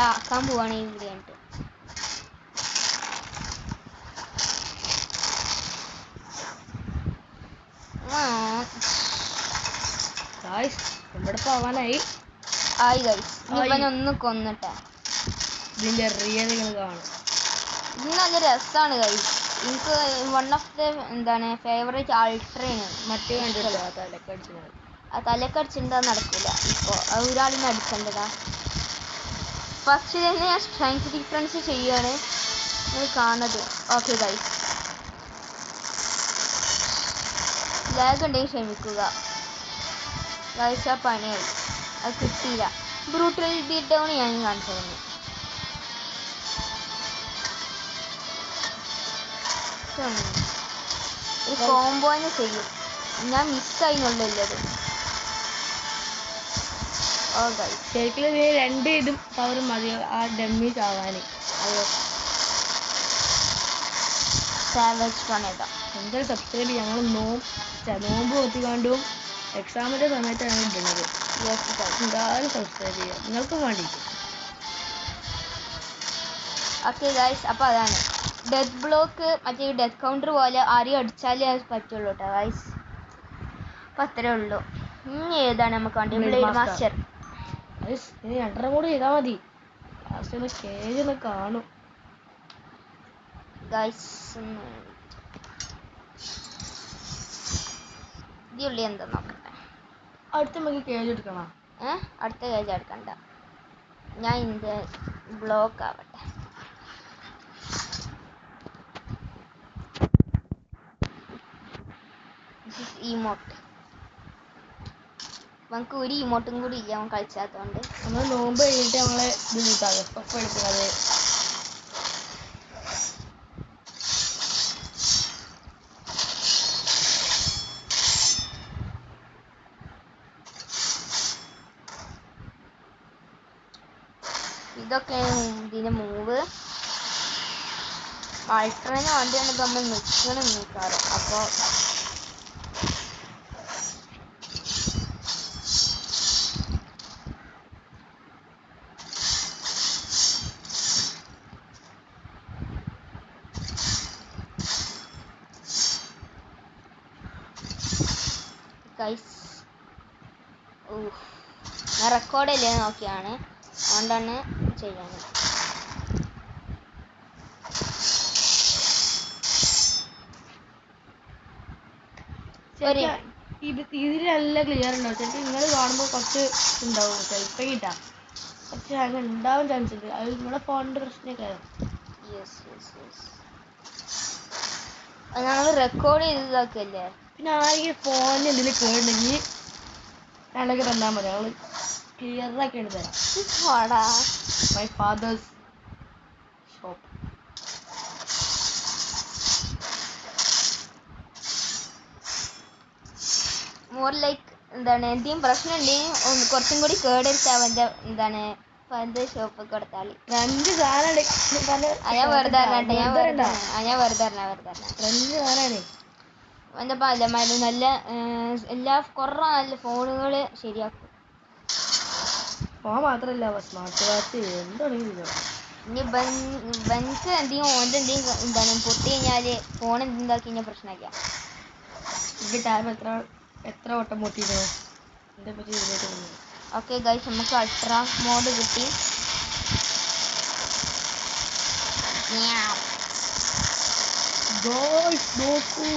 ആക്കാൻ പോവാണ് ഈ വീഡിയോ. ഇവിടെ പോവാനായി ഒന്ന് കൊന്നിട്ടെ ഇതിന്റെ റിയൽ കാണും. ഇത് നല്ല രസമാണ് ഗൈസ്. എനിക്ക് വൺ ഓഫ് ദ ഫേവറേറ്റ് അൾട്രയാണ്. മറ്റേ കണ്ടിട്ടില്ല, തലക്കടിച്ചിട്ടുണ്ടാ നടക്കില്ല. ഇപ്പോൾ ഒരാളിനെ അടിക്കേണ്ടതാ. ഫസ്റ്റ് തന്നെ ഞാൻ സ്ട്രെങ്ത് ഡിഫറൻസ് ചെയ്യാണ് കാണുന്നത്. ഓക്കെ ഗൈസ്, ലാഗ് ഉണ്ടെങ്കിൽ ക്ഷമിക്കുക ഗൈസ്. ആ പണിയായി, അത് കിട്ടിയില്ല. ബ്രൂട്ടൽ ബീറ്റ് ഡൗൺ ഞാൻ കാണിച്ചു തന്നു. ഒരു കോംബോനെ ചെയ്യും. ഞാൻ മിസ്സായിന്നുള്ളത്. ഓ ഗൈസ്, ശരിക്കും രണ്ട് ഇതും പവർ മതി ആ ഡമ്മി ചാവാന്. സാവേജ് പണേതാ എന്തായാലും സബ്സ്ക്രൈബ്. ഞങ്ങൾ നോമ്പ് കൊത്തിക്കാണ്ടും എക്സാമിൻ്റെ സമയത്താണ് ഇടുന്നത്. എന്തായാലും സബ്സ്ക്രൈബ് ചെയ്യാം, നിങ്ങൾക്കും വേണ്ടിയിട്ട്. ഓക്കെ ഗൈസ്, അപ്പോൾ അതാണ് ഡെത്ത് ബ്ലോക്ക്. മറ്റേ ഡെത്ത് കൗണ്ടർ പോലെ ആരെയും അടിച്ചാലേ അത് പറ്റുള്ളൂ കേട്ടോ ഗൈസ്. അപ്പം അത്രേ ഉള്ളൂ. ഇനി ഏതാണ് നമുക്ക് വേണ്ടി? Blade master. ഇനി 2 കൂടി ചെയ്താൽ മതി. ലാസ്റ്റ് കേജ് ഒന്ന് കാണും ഗൈസ്. ഉള്ളി എന്താ നോക്കട്ടെ. അടുത്ത നമുക്ക് കേജ് എടുക്കണം. അടുത്ത കേജ് എടുക്കണ്ട, ഞാൻ ഇതിൻ്റെ ബ്ലോക്ക് ആവട്ടെ. ഇമോട്ട് നമുക്ക് ഒരു ഇമോട്ടും കൂടി ഇല്ല അവൻ കളിച്ചാത്തോണ്ട്. നമ്മൾ നോമ്പ് കഴിഞ്ഞിട്ട് നമ്മളെ ഇത് കൂട്ടാതെ പപ്പ എടുക്കുന്നത്. ഇതൊക്കെയാണ് ഇതിന്റെ മൂവ്. അൾട്രന് വേണ്ടിയാണ് ഇത് നമ്മൾ നിൽക്കാറ്. അപ്പോൾ ഗൈസ് ഞാൻ റെക്കോർഡല്ലേ നോക്കിയാണ്, അതുകൊണ്ടാണ് ചെയ്യാൻ. ഇതിലെല്ലാം ക്ലിയർ ഉണ്ടാവും. ചിലപ്പോൾ നിങ്ങൾ കാണുമ്പോൾ കുറച്ച് ഉണ്ടാവും, ചിലപ്പോൾ കിട്ടാം. പക്ഷെ അങ്ങനെ ഉണ്ടാവാൻ ചാൻസ് ഉണ്ട്. അത് നിങ്ങളുടെ ഫോണിന്റെ പ്രശ്നമൊക്കെ. ഞങ്ങൾ റെക്കോർഡ് ചെയ്തതൊക്കെയല്ലേ. പിന്നെ ആരെങ്കിലും ഫോണിന് എന്തെങ്കിലും കേടുണ്ടെങ്കിൽ ഞങ്ങളൊക്കെ തന്നാൽ മതി, ഞങ്ങൾ ക്ലിയർ ആക്കി എടുത്ത് തരാം. My fathers shop. More like എന്താണ് എന്തെങ്കിലും പ്രശ്നം ഉണ്ടെങ്കിൽ കുറച്ചും കൂടി കേടെടുത്ത് അവൻ്റെ എന്താണ് ഫാദർ ഷോപ്പ് കൊടുത്താൽ 2 സാധനം. ഞാൻ വെറുതെ എന്താ നല്ല എല്ലാ കുറേ നല്ല ഫോണുകൾ ശരിയാക്കും. ഫോൺ മാത്രല്ല സ്മാർട്ട് വാച്ച് എന്താണെങ്കിലും. ഇനി ബെൻക്ക് എന്തെങ്കിലും ഓൻ്റെ എന്തെങ്കിലും എന്താണ് പൊട്ടി കഴിഞ്ഞാൽ ഫോൺ എന്താക്കി കഴിഞ്ഞാൽ പ്രശ്നമില്ല. ഇതിൻ്റെ ടാബ് എത്ര വട്ടം പൊട്ടിയിരുന്നു എൻ്റെ പറ്റി ഇതിലേക്ക്. ഓക്കെ ഗൈസ്, നമുക്ക് അൾട്രാ മോഡ് കിട്ടി. നോക്കൂ,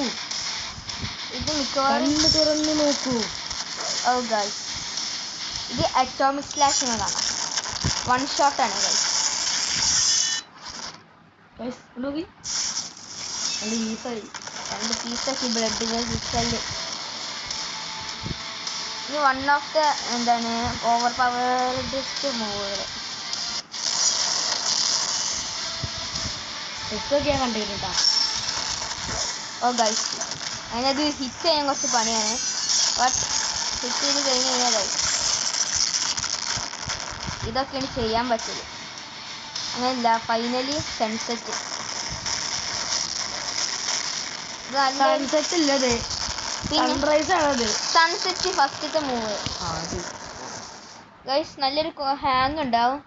ഇത് മിക്കവാറും തുറന്ന് നോക്കൂ. ഓ ഗൈസ്, ഇത് അറ്റോമിക് സ്ലാഷ് കാണാം. 1 ഷോട്ടാണ് ഗൈസ്. രണ്ട് പീസാക്കി ബ്ലഡ് ഗൈസ്. ഇത് വൺ ഓഫ് ദ എന്താണ് ഓവർ പവർഡസ്റ്റ് മൂവുകൾ. കണ്ടിട്ടാ. ഓ ഗൈസ്, അതിനത് ഹിറ്റ് ചെയ്യാൻ കുറച്ച് പണിയാണ്. ബട്ട് ഹിറ്റ് ചെയ്ത് കഴിഞ്ഞ് കഴിഞ്ഞാൽ ഗൈസ് ഇതൊക്കെയാണ് ചെയ്യാൻ പറ്റുള്ളൂ. അങ്ങനെയല്ല, ഫൈനലി സൺസെറ്റ്. സൺസെറ്റ് ഫസ്റ്റത്തെ മൂവ് ഗൈസ്. നല്ലൊരു ഹാങ് ഉണ്ടാവും.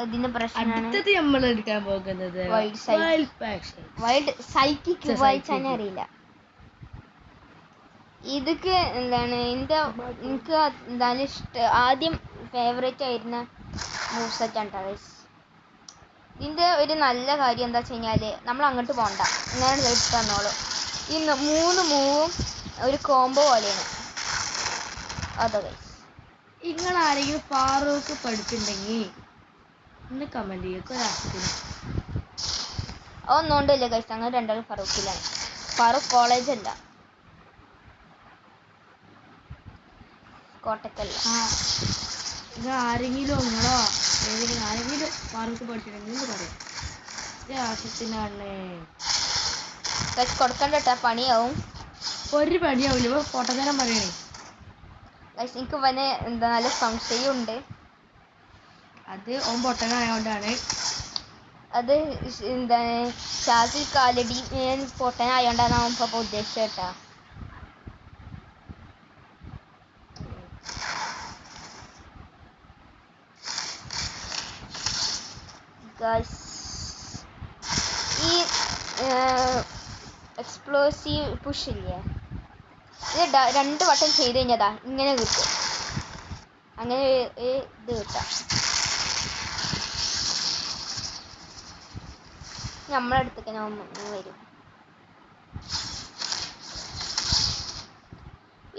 ഇതിന്റെ പ്രശ്നമാണ് വൈൽഡ് സൈക്കിക് വായിച്ചാൽ അറിയില്ല. ഇതൊക്കെ എന്താണ് എനിക്ക് എന്താണ് ആദ്യം ഫേവറേറ്റ് ആയിരുന്ന മൂവ് സെറ്റാണ് ഗൈസ്. ഇതിൻ്റെ ഒരു നല്ല കാര്യം എന്താ വെച്ച് കഴിഞ്ഞാൽ നമ്മൾ അങ്ങോട്ട് പോകണ്ട, ഇങ്ങനെ ഇട്ട് തന്നോളൂ. ഈ 3 മൂവും ഒരു കോംബോ പോലെയാണ്. അതെ ഗൈസ്, നിങ്ങൾ ആരെങ്കിലും ഫാറൂഖ് പഠിച്ചിട്ടുണ്ടെങ്കിൽ ഒന്ന് കമന്റ് ചെയ്യുക. ഒന്നുകൊണ്ടല്ലേ ഗൈസ്, അങ്ങനെ 2 ഫറൂഖിലാണ്. ഫാറൂഖ് കോളേജ് അല്ല, കോട്ടക്കല്ല. ആരെങ്കിലും ആരെങ്കിലും ഫാറൂഖ് പഠിച്ചിട്ടുണ്ടെങ്കിൽ പറയാം. ആവശ്യത്തിനാണ് കൊടുക്കണ്ട, പണിയാവും. ഒരു പണിയാവില്ല, പൊട്ടത്തരം പറയണേ. എനിക്ക് അവനെ എന്താ നല്ല സംശയമുണ്ട്. അത് ഓൻ പൊട്ടനായോണ്ടാണ്. അത് എന്താണ് ഷാസിൽ കാലടി പൊട്ടനായോണ്ടാണ് അവൻ ഇപ്പോൾ ഉദ്ദേശിച്ചത് കേട്ടാ. ഈ എക്സ്പ്ലോസീവ് പുഷ് ഇല്ലേ, ഇത് 2 വട്ടം ചെയ്ത് കഴിഞ്ഞതാ ഇങ്ങനെ കിട്ടും. അങ്ങനെ ഇത് കിട്ടാം. നമ്മളെ അടുത്തേക്ക് വരും.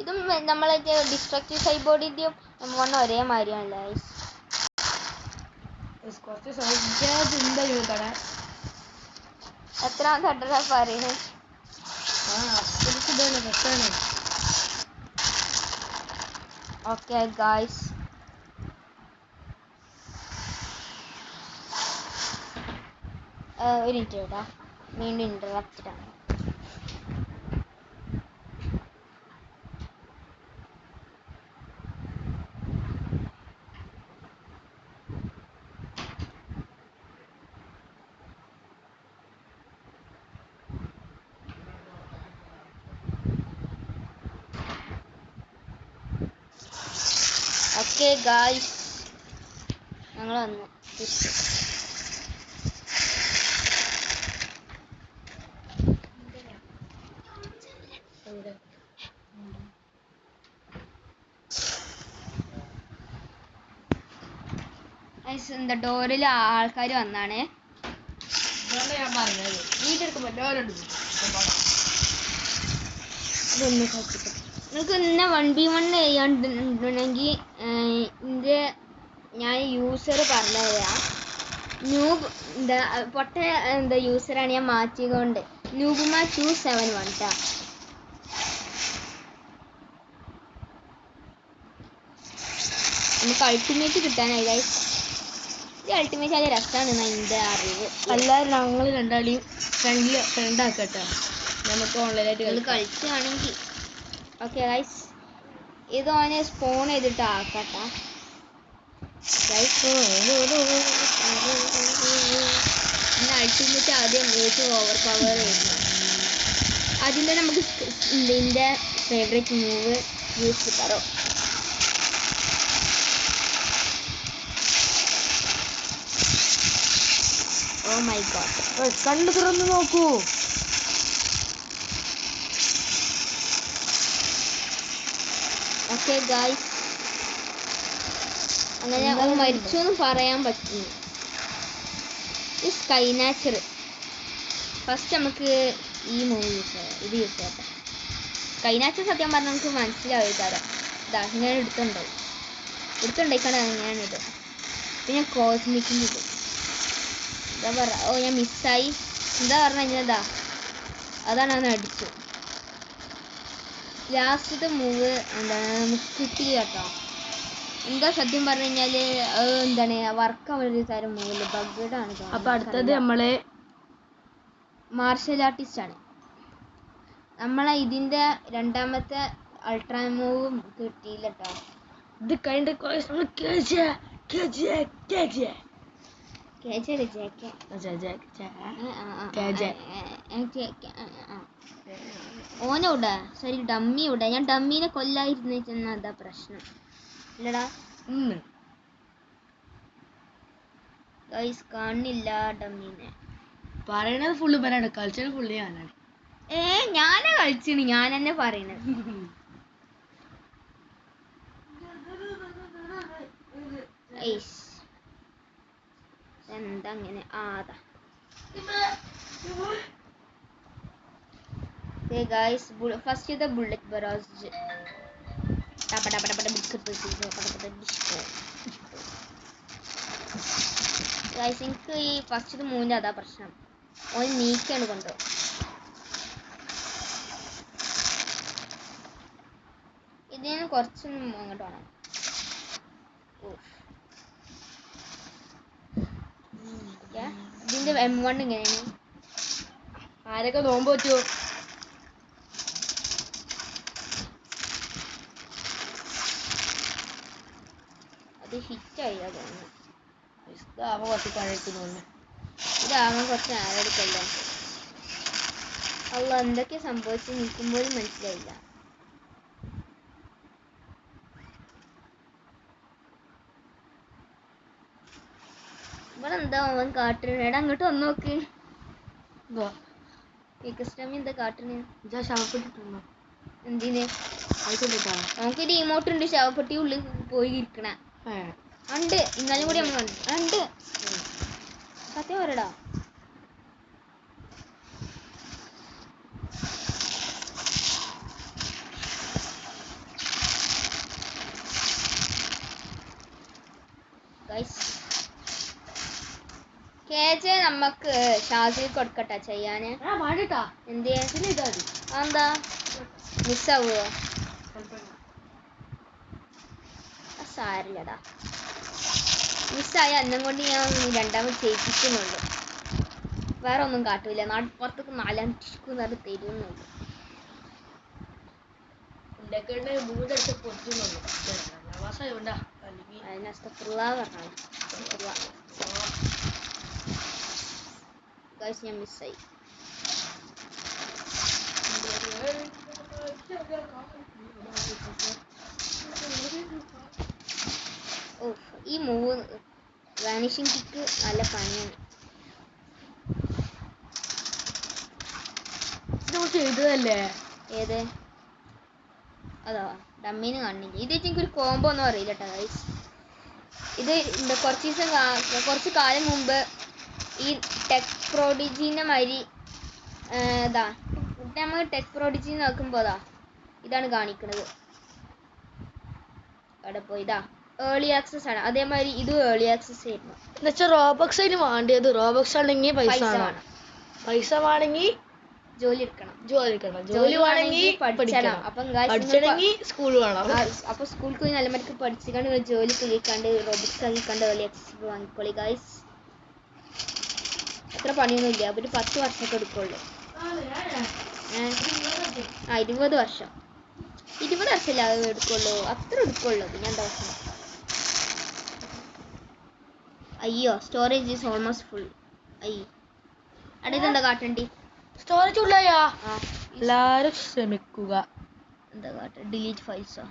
ഇതും നമ്മളെ ഡിസ്ട്രക്റ്റീവ് സൈബോർഡിൻ്റെയും M1 ഒരേ മാതിരിയാണല്ലേ. എത്രാമത്തെ അഡ്രസ്സാ പറയുന്നത്? ഓക്കെ ഗായ്സ്, ഒരു മിനിറ്റ് കേട്ടോ, വീണ്ടും ഇന്റർപ്റ്റഡ് ആണ്. ഓക്കെ ഗായ്സ്, ഞങ്ങൾ വന്നു. എന്താ ഡോറിൽ ആൾക്കാർ വന്നാണ്. ഞാൻ പറഞ്ഞത് വീടെടുക്കുമ്പോ നിങ്ങൾക്ക് ഇന്ന 1v1 ചെയ്യാണ്ടെങ്കിൽ ഞാൻ യൂസർ പറഞ്ഞു തരാം. പൊട്ട യൂസറാണ് ഞാൻ മാറ്റിയതുകൊണ്ട്. നൂബുമ 271 ട്ടാ. നമുക്ക് അൾട്ടിമേറ്റ് കിട്ടാനായി ഗൈസ്. ഈ അൾട്ടിമേറ്റ് ആയ രസമാണ് എൻ്റെ അറിവ്. എല്ലാവരും ഞങ്ങൾ രണ്ടാളെയും ഫ്രണ്ട് ആക്കട്ടെ, നമുക്ക് ഓൺലൈനായിട്ട് കളിക്കുകയാണെങ്കിൽ. ഓക്കെ ഗൈസ്, ഇത് ഓനെ സ്പോൺ ചെയ്തിട്ട് ആക്കട്ടെ. അൾട്ടിമേറ്റ് ആദ്യം ഏറ്റവും ഓവർ പവർ ചെയ്യുന്നു. അതിൻ്റെ നമുക്ക് ഇതിൻ്റെ ഫേവറേറ്റ് മൂവ് യൂസ് കറോ. ഓ മൈ ഗോഡ്, കണ്ണു തുറന്ന് നോക്കൂ. ഓക്കെ ഗായ്സ്, അങ്ങനെ മരിച്ചു എന്ന് പറയാൻ പറ്റും. ഈ സ്കൈനാച്ചർ ഫസ്റ്റ് നമുക്ക് ഈ മൂവ് യൂസ് ചെയ്യാം, ഇത് യൂസ് ചെയ്യാം. സ്കൈനാച്ചർ സത്യം പറഞ്ഞാൽ നമുക്ക് മനസ്സിലാവും തരാം. ഇതാ ഇങ്ങനെ എടുത്തുണ്ടായിക്കാണ് അങ്ങനെയാണിത്. പിന്നെ കോസ്മിക്കിൻ്റെ ഇത് എന്താ പറ, ഓ ഞാൻ മിസ്സായി. എന്താ പറഞ്ഞു കഴിഞ്ഞാൽ അതാണ് അന്ന് അടിച്ചു. ലാസ്റ്റത്തെ മൂവ് എന്താണ് നമുക്ക് കിട്ടില്ല കേട്ടോ. എന്താ സത്യം പറഞ്ഞു കഴിഞ്ഞാൽ എന്താണ് വർക്ക് ഒരു തരം മൂവില്ല, ബഗ്ഗഡാണ്. അപ്പൊ അടുത്തത് നമ്മളെ മാർഷൽ ആർട്ടിസ്റ്റ് ആണ്. നമ്മളെ ഇതിന്റെ രണ്ടാമത്തെ അൾട്രാ മൂവും കിട്ടിയില്ല കേട്ടോ. ഇത് കഴിഞ്ഞ ഓനോടെ സോറി ഡമ്മിയോടെ. ഞാൻ ഡമ്മീനെ കൊല്ലായിരുന്ന അതാ പ്രശ്നം ഇല്ലടാ. ഗൈസ് കാണില്ല ഡമ്മീനെ. പറയണത് ഫുള്ള് പറയാണ്, കളിച്ചത് ഫുള്ള് ഞാനാണ്. ഞാനാ കളിച്ചിന്, ഞാൻ തന്നെ പറയണത്. എന്താ അങ്ങനെ ആതാ ഫസ്റ്റ് ഇത് ബുള്ളറ്റ് ബറാസ്. എനിക്ക് ഈ ഫസ്റ്റ് മൂന്നിൻ്റെ അതാ പ്രശ്നം. ഓൻ നീക്കാണ് കൊണ്ടോ. ഇതിന് കുറച്ചൊന്നും അങ്ങോട്ട് വേണം. ഇതിന്റെ M1 ഇങ്ങനെയാണ്. ആരൊക്കെ നോമ്പ് പറ്റുമോ? അത് ഹിറ്റായി തോന്നുന്നു. ഇതാവാൻ കുറച്ച് പഴയത്ത് തോന്നുന്നു. ഇതാവാൻ കുറച്ച് നേരം എടുക്കല്ലോ. അല്ല എന്തൊക്കെയാ സംഭവിച്ച് നിൽക്കുമ്പോഴും മനസ്സിലായില്ല. ഇവിടെ എന്താ അവൻ കാട്ടുന്നത്? എടാ അങ്ങോട്ട് വന്ന് നോക്ക്. എന്താ കാട്ടുന്നത്? എന്തിന്? നമുക്ക് ഒരു ഇമോട്ട് ഉണ്ട്, ശവപ്പെട്ടി ഉള്ളിൽ പോയി ഇരിക്കണ ഉണ്ട്. ഇന്നലെ കൂടി നമ്മൾ ഉണ്ട്. സത്യം പറയടാ. കേജെ നമുക്ക് ഷാസിൽ കൊടുക്കട്ടെ ചെയ്യാന്. എന്തിയാ എന്താ മിസ്സാവോ? സാരില്ലടാ. മിസ്സായ അന്നം കൊണ്ട് ഞാൻ രണ്ടാമത് ചെയ്യിപ്പിക്കുന്നുള്ളൂ. വേറെ ഒന്നും കാട്ടൂല. പുറത്തേക്ക് 4 ടിഷ്കു നേരം തരുന്നുള്ളൂ. ഞാൻ മിസ്സായി. ഈ മൂവ് വാനിഷിംഗ് കിക്ക് നല്ല പണിയാണ്. ചെയ്തതല്ലേ? ഏത്? അതാ ഡമ്മീന് കാണില്ല. ഇത് എനിക്കൊരു കോംബോ ഒന്നും അറിയില്ല കേട്ടോ ഗൈസ്. ഇത് കുറച്ച് കാലം മുമ്പ് ഈ ടെക് പ്രോഡിജിന്റെ മാതിരി ഇതാ നമ്മൾ ടെക് പ്രോഡിജി നോക്കുമ്പോൾ ഇതാണ് കാണിക്കുന്നത്. അവിടെ പോയി ഇതാ ഏർലി ആക്സസ് ആണ്. അതേമാതിരി ഇതും ഏർലി ആക്സസ് ആയിരുന്നു. എന്നുവെച്ചാൽ റോബക്സ് അതിന് വേണ്ടിയത്. റോബക്സ് ആണെങ്കിൽ പൈസ വേണം. പൈസ വേണമെങ്കിൽ ജോലി എടുക്കണം. ജോലി വേണമെങ്കിൽ പഠിക്കണം. പഠിച്ചണമെങ്കിൽ സ്കൂൾ വേണം. അപ്പൊ സ്കൂളിൽ പോയി നല്ല മണിക്ക് പഠിച്ചുകൊണ്ട് ജോലി കഴിക്കാണ്ട് റോബക്സ് ആക്കിക്കാണ്ട് ഏർലി ആക്സസ് വാങ്ങിക്കോളി ഗൈസ്. അത്ര പണിയൊന്നും ഇല്ല. ഒരു 10 വർഷമൊക്കെ എടുക്കുള്ളൂ. 20 വർഷം. 20 വർഷമല്ല അത് എടുക്കുള്ളൂ. അത്ര എടുക്കുള്ളൂ. പിന്നെ എന്താ പ്രശ്നം? അയ്യോ സ്റ്റോറേജ് ഈസ് ഓൾമോസ്റ്റ് ഫുൾ. അയ്യോ അടുത്തെന്താ കാട്ടണ്ടി? സ്റ്റോറേജ് ഉള്ളയാ. എല്ലാരും ശ്രമിക്കുക. എന്താ കാട്ട? ഡിലീറ്റ് ഫയൽസോ?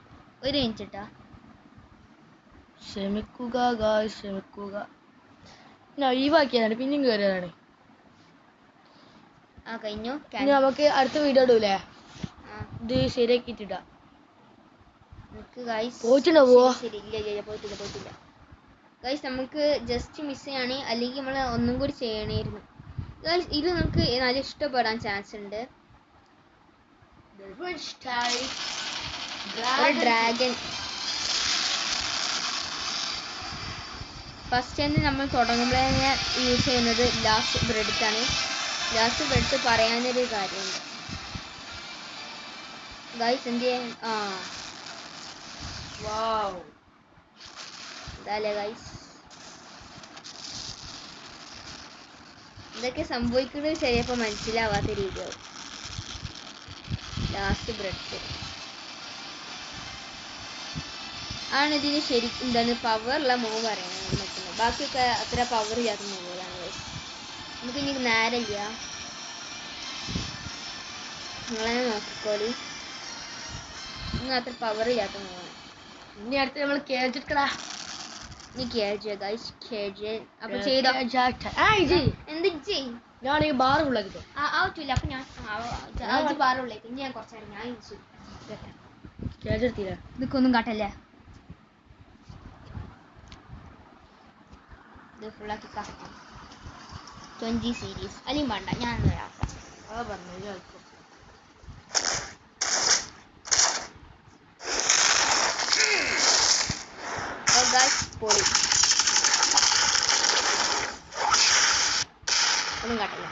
ഒരു മിനിറ്റ്. ശ്രമിക്കുക ഗായ്സ്, ശ്രമിക്കുക. ഞാൻ ഒഴിവാക്കിയതാണ്, പിന്നെയും കയറിയതാണ്. കഴിഞ്ഞു. നമുക്ക് അടുത്ത വീഡിയോ ഇടൂലേ? ഇത് ശരിയാക്കിട്ടിടാ. പോയിട്ടുണ്ടാവോ? ഇല്ല പോയിട്ടില്ല ഗൈസ്. നമുക്ക് ജസ്റ്റ് മിസ്സാണ്. അല്ലെങ്കിൽ നമ്മൾ ഒന്നും കൂടി ചെയ്യണമായിരുന്നു ഗൈസ്. ഇത് നമുക്ക് നല്ല ഇഷ്ടപ്പെടാൻ ചാൻസ് ഉണ്ട്. ഡ്രാഗൺ ഫസ്റ്റ് ടൈം നമ്മൾ തുടങ്ങുമ്പോഴേ യൂസ് ചെയ്യുന്നത് ലാസ്റ്റ് ബ്രെഡാണ്. ലാസ്റ്റ് ബ്രെഡ് പറയാനൊരു കാര്യമുണ്ട് ഗൈസ്. എന്ത് ചെയ്യാൻ? ഇതല്ലേ ഗൈസ്, ഇതൊക്കെ സംഭവിക്കുന്നത് ശരിയപ്പോൾ മനസ്സിലാവാത്ത രീതിയാവും. ലാസ്റ്റ് ബ്രെഡ് ആണ് ഇതിന് ശരിക്കും എന്താണ് പവറുള്ള മൂവ് പറയാൻ പറ്റുന്നത്. ബാക്കിയൊക്കെ അത്ര പവർ ഇല്ലാത്ത മൂവുകളാണ് ഗൈസ്. നമുക്ക് ഇനി നേരമില്ല. നിങ്ങളെ നോക്കിക്കോളി. ഇനി അത്ര പവർ ഇല്ലാത്ത മൂവാണ്. ഇനി അടുത്ത് നമ്മൾ കേജ് എടുക്കടാ. നീ കേജ് ഗൈസ്, കേജ്. അപ്പൊ ചെയ്തോ. എന്ത് ചെയ്യും? ഞാൻ ഈ ബാർ ഉള്ളാക്കിട്ടോ. ആവറ്റില്ല. അപ്പൊ ഞാൻ ബാർ ഉള്ളേക്ക് ഇനി ഞാൻ കുറച്ചേരം ഞാൻ കേജ് എടുത്തില്ല. ഇതൊക്കൊന്നും കാട്ടല്ലേ. ഇത് ഫുള്ളാക്കി 20 സീരീസ് അല്ലെങ്കിൽ വേണ്ട. ഞാൻ പറഞ്ഞു പൊളി ഒന്നും കാട്ടില്ല.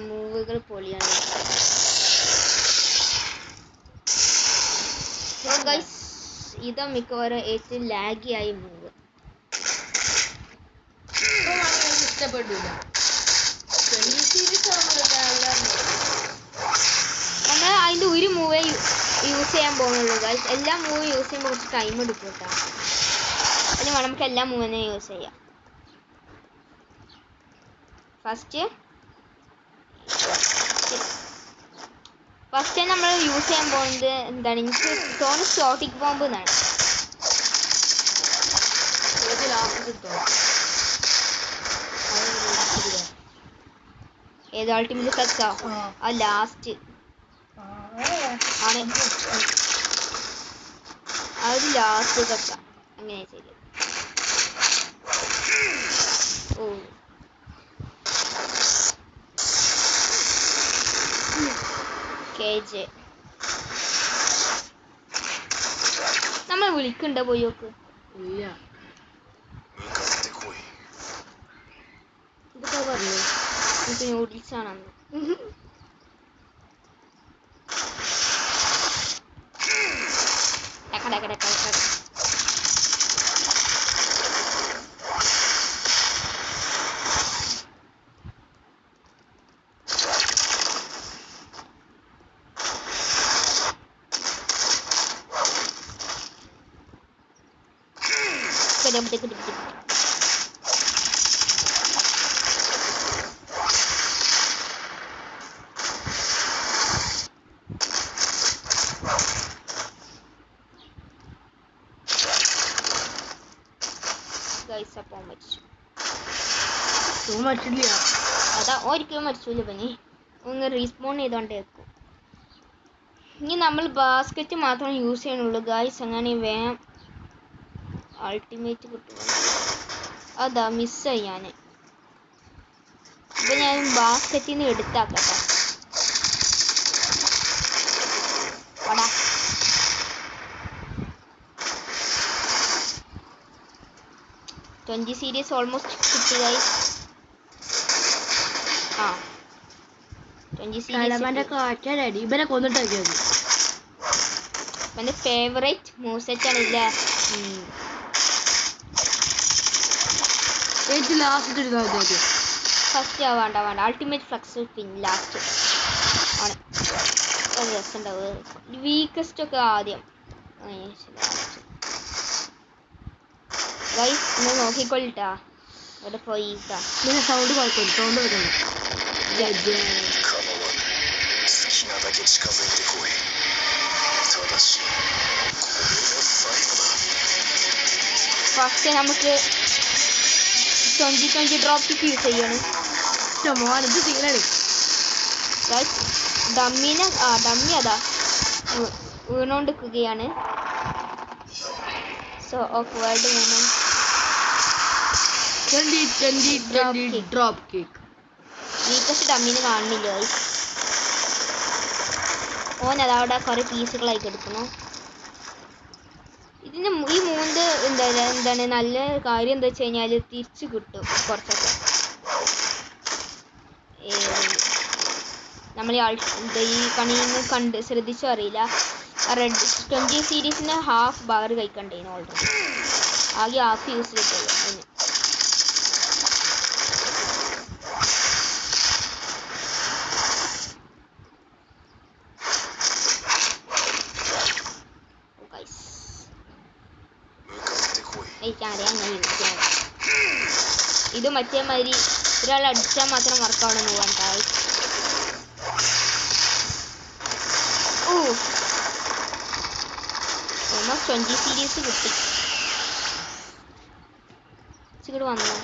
മൂവുകൾ പൊളിയാണ്. ഇതാ മിക്കവാറും ഏറ്റവും ലാഗിയായ മൂവ്. ഇഷ്ടപ്പെട്ടില്ല. നമ്മൾ അതിൻ്റെ ഒരു മൂവേ യൂസ് ചെയ്യാൻ പോകുന്നുള്ളൂ ഗൈസ്. എല്ലാ മൂവും യൂസ് ചെയ്യുമ്പോൾ കുറച്ച് ടൈം എടുക്കും കേട്ടോ. അതിന് വേണം നമുക്ക് എല്ലാ മൂവിനെ യൂസ് ചെയ്യാം. ഫസ്റ്റ് നമ്മൾ യൂസ് ചെയ്യാൻ പോകുന്നത് എന്താണ്? എനിക്ക് തോന്നുന്നു സ്റ്റോട്ടിക് ബോംബ് എന്നാണ്. ഏത് അൾട്ടിമേറ്റ് ഫ്ലക്സോ? ആ ലാസ്റ്റ് ആണ്. അത് ലാസ്റ്റ് കക്ക അങ്ങനെ ചെയ്ത്. കേജ് നമ്മൾ വിളിക്കണ്ട പോയി നോക്ക്. ഇതൊക്കെ പറഞ്ഞു എനിക്ക് നൂഡിൽസ് ആണെന്ന്. ഗൈസ് അപ്പോൾ മരിച്ചു. മരിച്ചില്ല. അതാ ഒരിക്കലും മരിച്ചില്ല. പിന്നെ ഒന്ന് റീസ്പോൺ ചെയ്തോണ്ടേ വെക്കും. ഇനി നമ്മൾ ബാസ്ക്കറ്റ് മാത്രം യൂസ് ചെയ്യണുള്ളൂ ഗൈസ്. അങ്ങനെ വേഗം അൾട്ടിമേറ്റ് കിട്ടും. അതാ മിസ്സായി ഞാൻ. ഇപ്പം ഞാൻ ബാസ്ക്കറ്റിൽ നിന്ന് എടുത്താക്കട്ടെ. വടാ 20 സീരീസ് ഓൾമോസ്റ്റ് കിട്ടി ഗൈസ്. 20 സീരീസ് ഇവനെ കൊന്നിട്ടാക്കിയത് എൻ്റെ ഫേവറേറ്റ് മൂവ്സെറ്റ് ആണ്. ഇല്ലേ ഫസ്റ്റ് വേണ്ട അൾട്ടിമേറ്റ് ഫ്ലക്സ് പിന്നെ ലാസ്റ്റ് ആണ് രസമുണ്ടാവുക. വീക്കസ്റ്റ് ഒക്കെ ആദ്യം. ഗൈസ് ഒന്ന് നോക്കിക്കൊള്ളിട്ടാ ഇവിടെ പോയി സൗണ്ട് കുഴപ്പമില്ല. സൗണ്ട് വരുന്നു. ഫസ്റ്റ് നമുക്ക് 20 ഡ്രോപ്പ് കിക്ക് യൂസ് ചെയ്യണം. ഇത് സീനാണ്. ഡമ്മീനെ ഡമ്മി അതാ വീണോണ്ടിരിക്കുകയാണ്. So awkward moment. 20 drop kick. Weakest ഡമ്മീനെ കാണുന്നില്ല. ഓൻ അതവിടെ കുറെ പീസുകളായിട്ട് എടുക്കുന്നു. ഇതിന് ഈ മൂന്ന് എന്താണ് നല്ല കാര്യം എന്താ വെച്ച് കഴിഞ്ഞാൽ തിരിച്ചു കിട്ടും കുറച്ചൊക്കെ. നമ്മൾ ഈ കണിന്ന് കണ്ട് ശ്രദ്ധിച്ചോ അറിയില്ല. റെഡ് 20 സീരീസിന് ഹാഫ് ബാർ കഴിക്കണ്ടേന് ഓൾറെഡി. ആകെ ഹാഫ് യൂസ് ചെയ്തിട്ടുള്ളൂ അതിന്. എനിക്കറിയാം ഞാൻ യൂസ് ചെയ്യാൻ. ഇത് മറ്റേ മാതിരി ഒരാൾ അടിച്ചാൽ മാത്രം വർക്കാവണം പോവാൻ. ഓൾമോസ്റ്റ് 20 സീരീസ് കിട്ടി. ഇങ്ങോട്ട് വന്നു.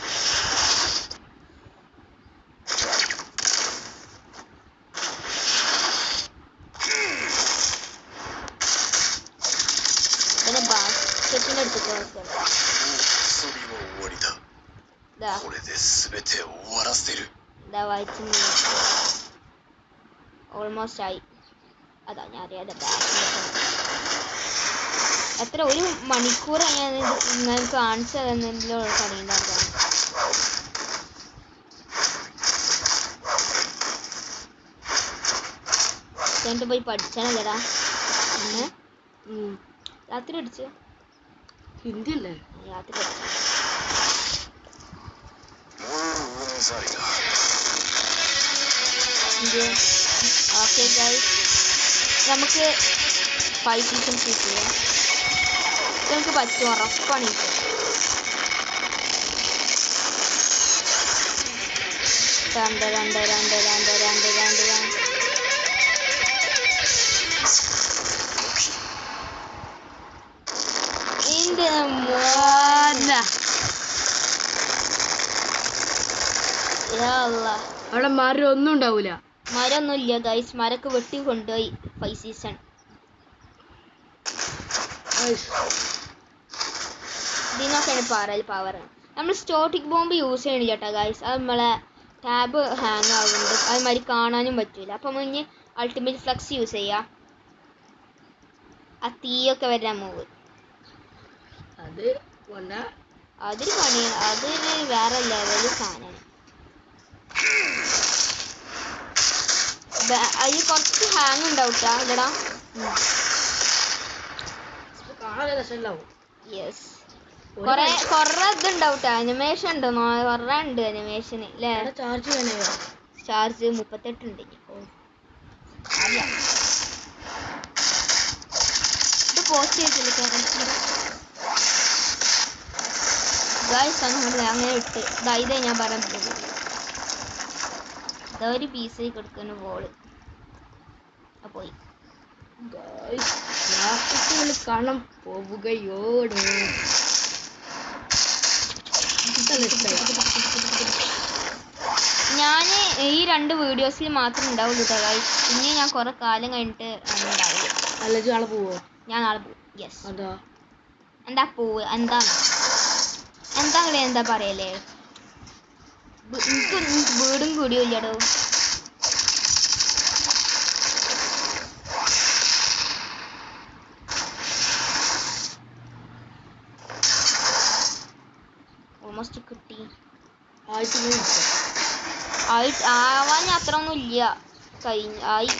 പിന്നെ ബാസ്ക്കറ്റിൻ്റെ അടുത്ത് ഓൾമോസ്റ്റ് ആയി. അതാ ഞാൻ അറിയാതെ എത്ര ഒരു മണിക്കൂർ ഞാൻ നിങ്ങൾക്ക് കാണിച്ചു തന്നതിലോ അറിയുന്നുണ്ടാകും. എന്നിട്ട് പോയി പഠിച്ചാണല്ലടാ രാത്രി അടിച്ച് ഹിന്ദിയല്ലേ രാത്രി അടിച്ചു. ഓക്കെ ഗൈസ് നമുക്ക് 5 സീസൺസ് യൂസ് ചെയ്യാം. നമുക്ക് പറ്റും ഉറപ്പാണ്. രണ്ട് അവിടെ മരം ഒന്നും ഉണ്ടാവൂല. മരമൊന്നും ഇല്ല ഗൈസ്. മരൊക്കെ വെട്ടി കൊണ്ടുപോയി 5 സീസൺ. ഇതിനൊക്കെയാണ് പറയൽ പവർ. നമ്മൾ സ്റ്റോട്ടിക് ബോംബ് യൂസ് ചെയ്യണില്ല കേട്ടോ ഗൈസ്. അത് നമ്മളെ ടാബ് ഹാങ് ആവുന്നുണ്ട്. അതുമാതിരി കാണാനും പറ്റില്ല. അപ്പം ഇനി അൾട്ടിമേറ്റ് ഫ്ലക്സ് യൂസ് ചെയ്യാം. ആ തീയൊക്കെ വരാൻ മൂവ് അതൊരു പണിയാണ്. അതൊരു വേറെ ലെവല് സാധനമാണ്. അതിൽ കുറച്ച് ഹാങ് ഉണ്ടാവും കേട്ടോ. ഇല്ലടാ കാണാൻ രസമുണ്ടാവും. യെസ് കൊറേ ഇതുണ്ടാവും അനിമേഷൻ ഉണ്ട് കൊറേ ഉണ്ട് അനിമേഷൻ അല്ലേ. ചാർജ് വേണയോ? ചാർജ് 38 ഉണ്ട്. ഇത് പോസ്റ്റ് ചെയ്തില്ല അങ്ങനെ ഇട്ട് ഇതേ ഞാൻ പറയാൻ പോകുന്നത്. ഇതൊരു പീസ് കൊടുക്കുന്ന ബോള് പോയി കാണാൻ പോവുകയോട് ഞാൻ ഈ 2 വീഡിയോസിൽ മാത്രമേ ഉണ്ടാവുള്ളൂ കേട്ടോ. പിന്നെ ഞാൻ കുറെ കാലം കഴിഞ്ഞിട്ട് ഉണ്ടാവില്ല. നാളെ പോവോ? ഞാൻ നാളെ പോവും. യെസ്. അതാ എന്താ പോവ് എന്താ പറയല്ലേ. എനിക്ക് വീടും കൂടിയോ ഇല്ലടോ. ഓൾമോസ്റ്റ് കിട്ടി. ആവാൻ അത്ര ഒന്നും ഇല്ല. ആയി.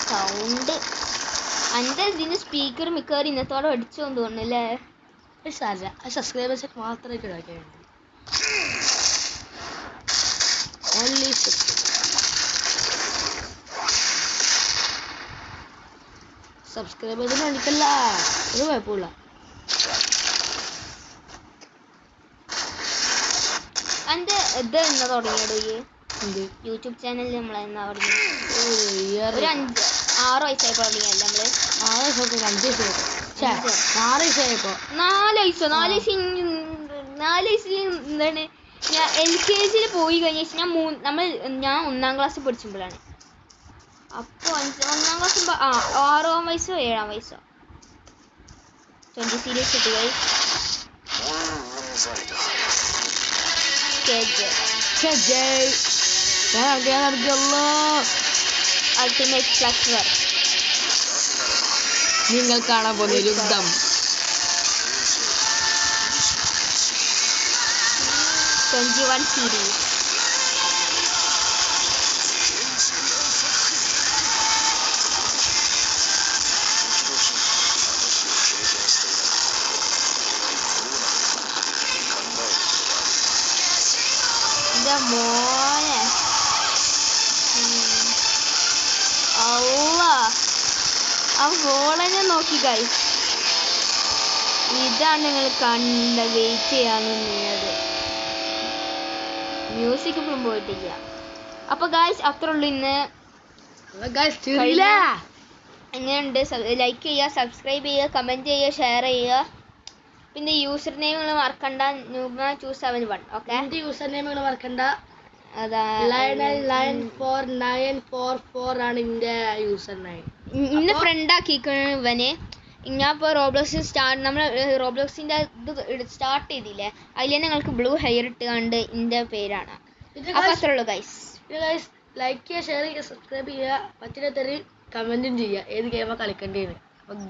സൗണ്ട് എൻ്റെ ഇതിന് സ്പീക്കർ മിക്കവാറും ഇന്നത്തോടെ അടിച്ചോന്ന് തോന്നുന്നല്ലേ. സബ്സ്ക്രൈബേഴ്സ് മാത്രമായിട്ട് ഇടാക്കിയുണ്ട്. സബ്സ്ക്രൈബേഴ്സിന് വേണ്ടിട്ടല്ല, ഒരു കുഴപ്പമില്ല. എൻ്റെ ഇത് എന്നാ തുടങ്ങിയടോ ഈ യൂട്യൂബ് ചാനലിൽ നമ്മൾ എന്നാ തുടങ്ങിയത്? ഒരു 6 വയസ്സായപ്പോ തുടങ്ങിയല്ലേ നമ്മള്? 4 വയസ്സിൽ എന്താണ് ഞാൻ LKG പോയി കഴിഞ്ഞ ഞാൻ 1ാം ക്ലാസ്സിൽ പഠിച്ചുമ്പോഴാണ്. അപ്പോൾ 1ാം ക്ലാസ് 6ാം വയസ്സോ 7ാം വയസ്സോ 20 സീരീസ് കിട്ടുക. അൾട്ടിമേറ്റ് ഫ്ലക്സർ നിങ്ങൾ കാണാൻ പോകുന്ന യുദ്ധം 21 സീരീസ്. മോനെ ആ ഗോളനെ നോക്കി ഗൈസ്. ഇതാണ് നിങ്ങൾ കണ്ട വെയിറ്റ് ചെയ്യാന്ന് നിന്നത്. മ്യൂസിക് ഇപ്പോഴും പോയിട്ടില്ല. അപ്പൊ ഗൈസ് അത്ര ഉള്ളു ഇന്ന്. എങ്ങനെയുണ്ട്? ലൈക്ക് ചെയ്യുക, സബ്സ്ക്രൈബ് ചെയ്യുക, കമന്റ് ചെയ്യുക, ഷെയർ ചെയ്യുക. പിന്നെ യൂസർ നെയിം മറക്കണ്ട, Nubna271. ഓക്കെ, യൂസർ നെയിം മറക്കണ്ട. അതാ 94944 ആണ് എന്റെ യൂസർ നെയിം. ഇന്ന് ഫ്രണ്ട് ആക്കിക്കണ് ഇവന്. ഞാൻ ഇപ്പോൾ നമ്മൾ റോബ്ലോക്സിന്റെ ഇത് സ്റ്റാർട്ട് ചെയ്തില്ലേ, അതിൽ തന്നെ നിങ്ങൾക്ക് ബ്ലൂ ഹെയർ ഇട്ട് കണ്ട് എൻ്റെ പേരാണ്. അപ്പോൾ അത്രേ ഉള്ളൂ ഗൈസ്. ലൈക്ക് ചെയ്യുക, ഷെയർ ചെയ്യുക, സബ്സ്ക്രൈബ് ചെയ്യുക, പറ്റിയ കമന്റും ചെയ്യുക ഏത് ഗെയിമാണ് കളിക്കേണ്ടതെന്ന്.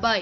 ബൈ.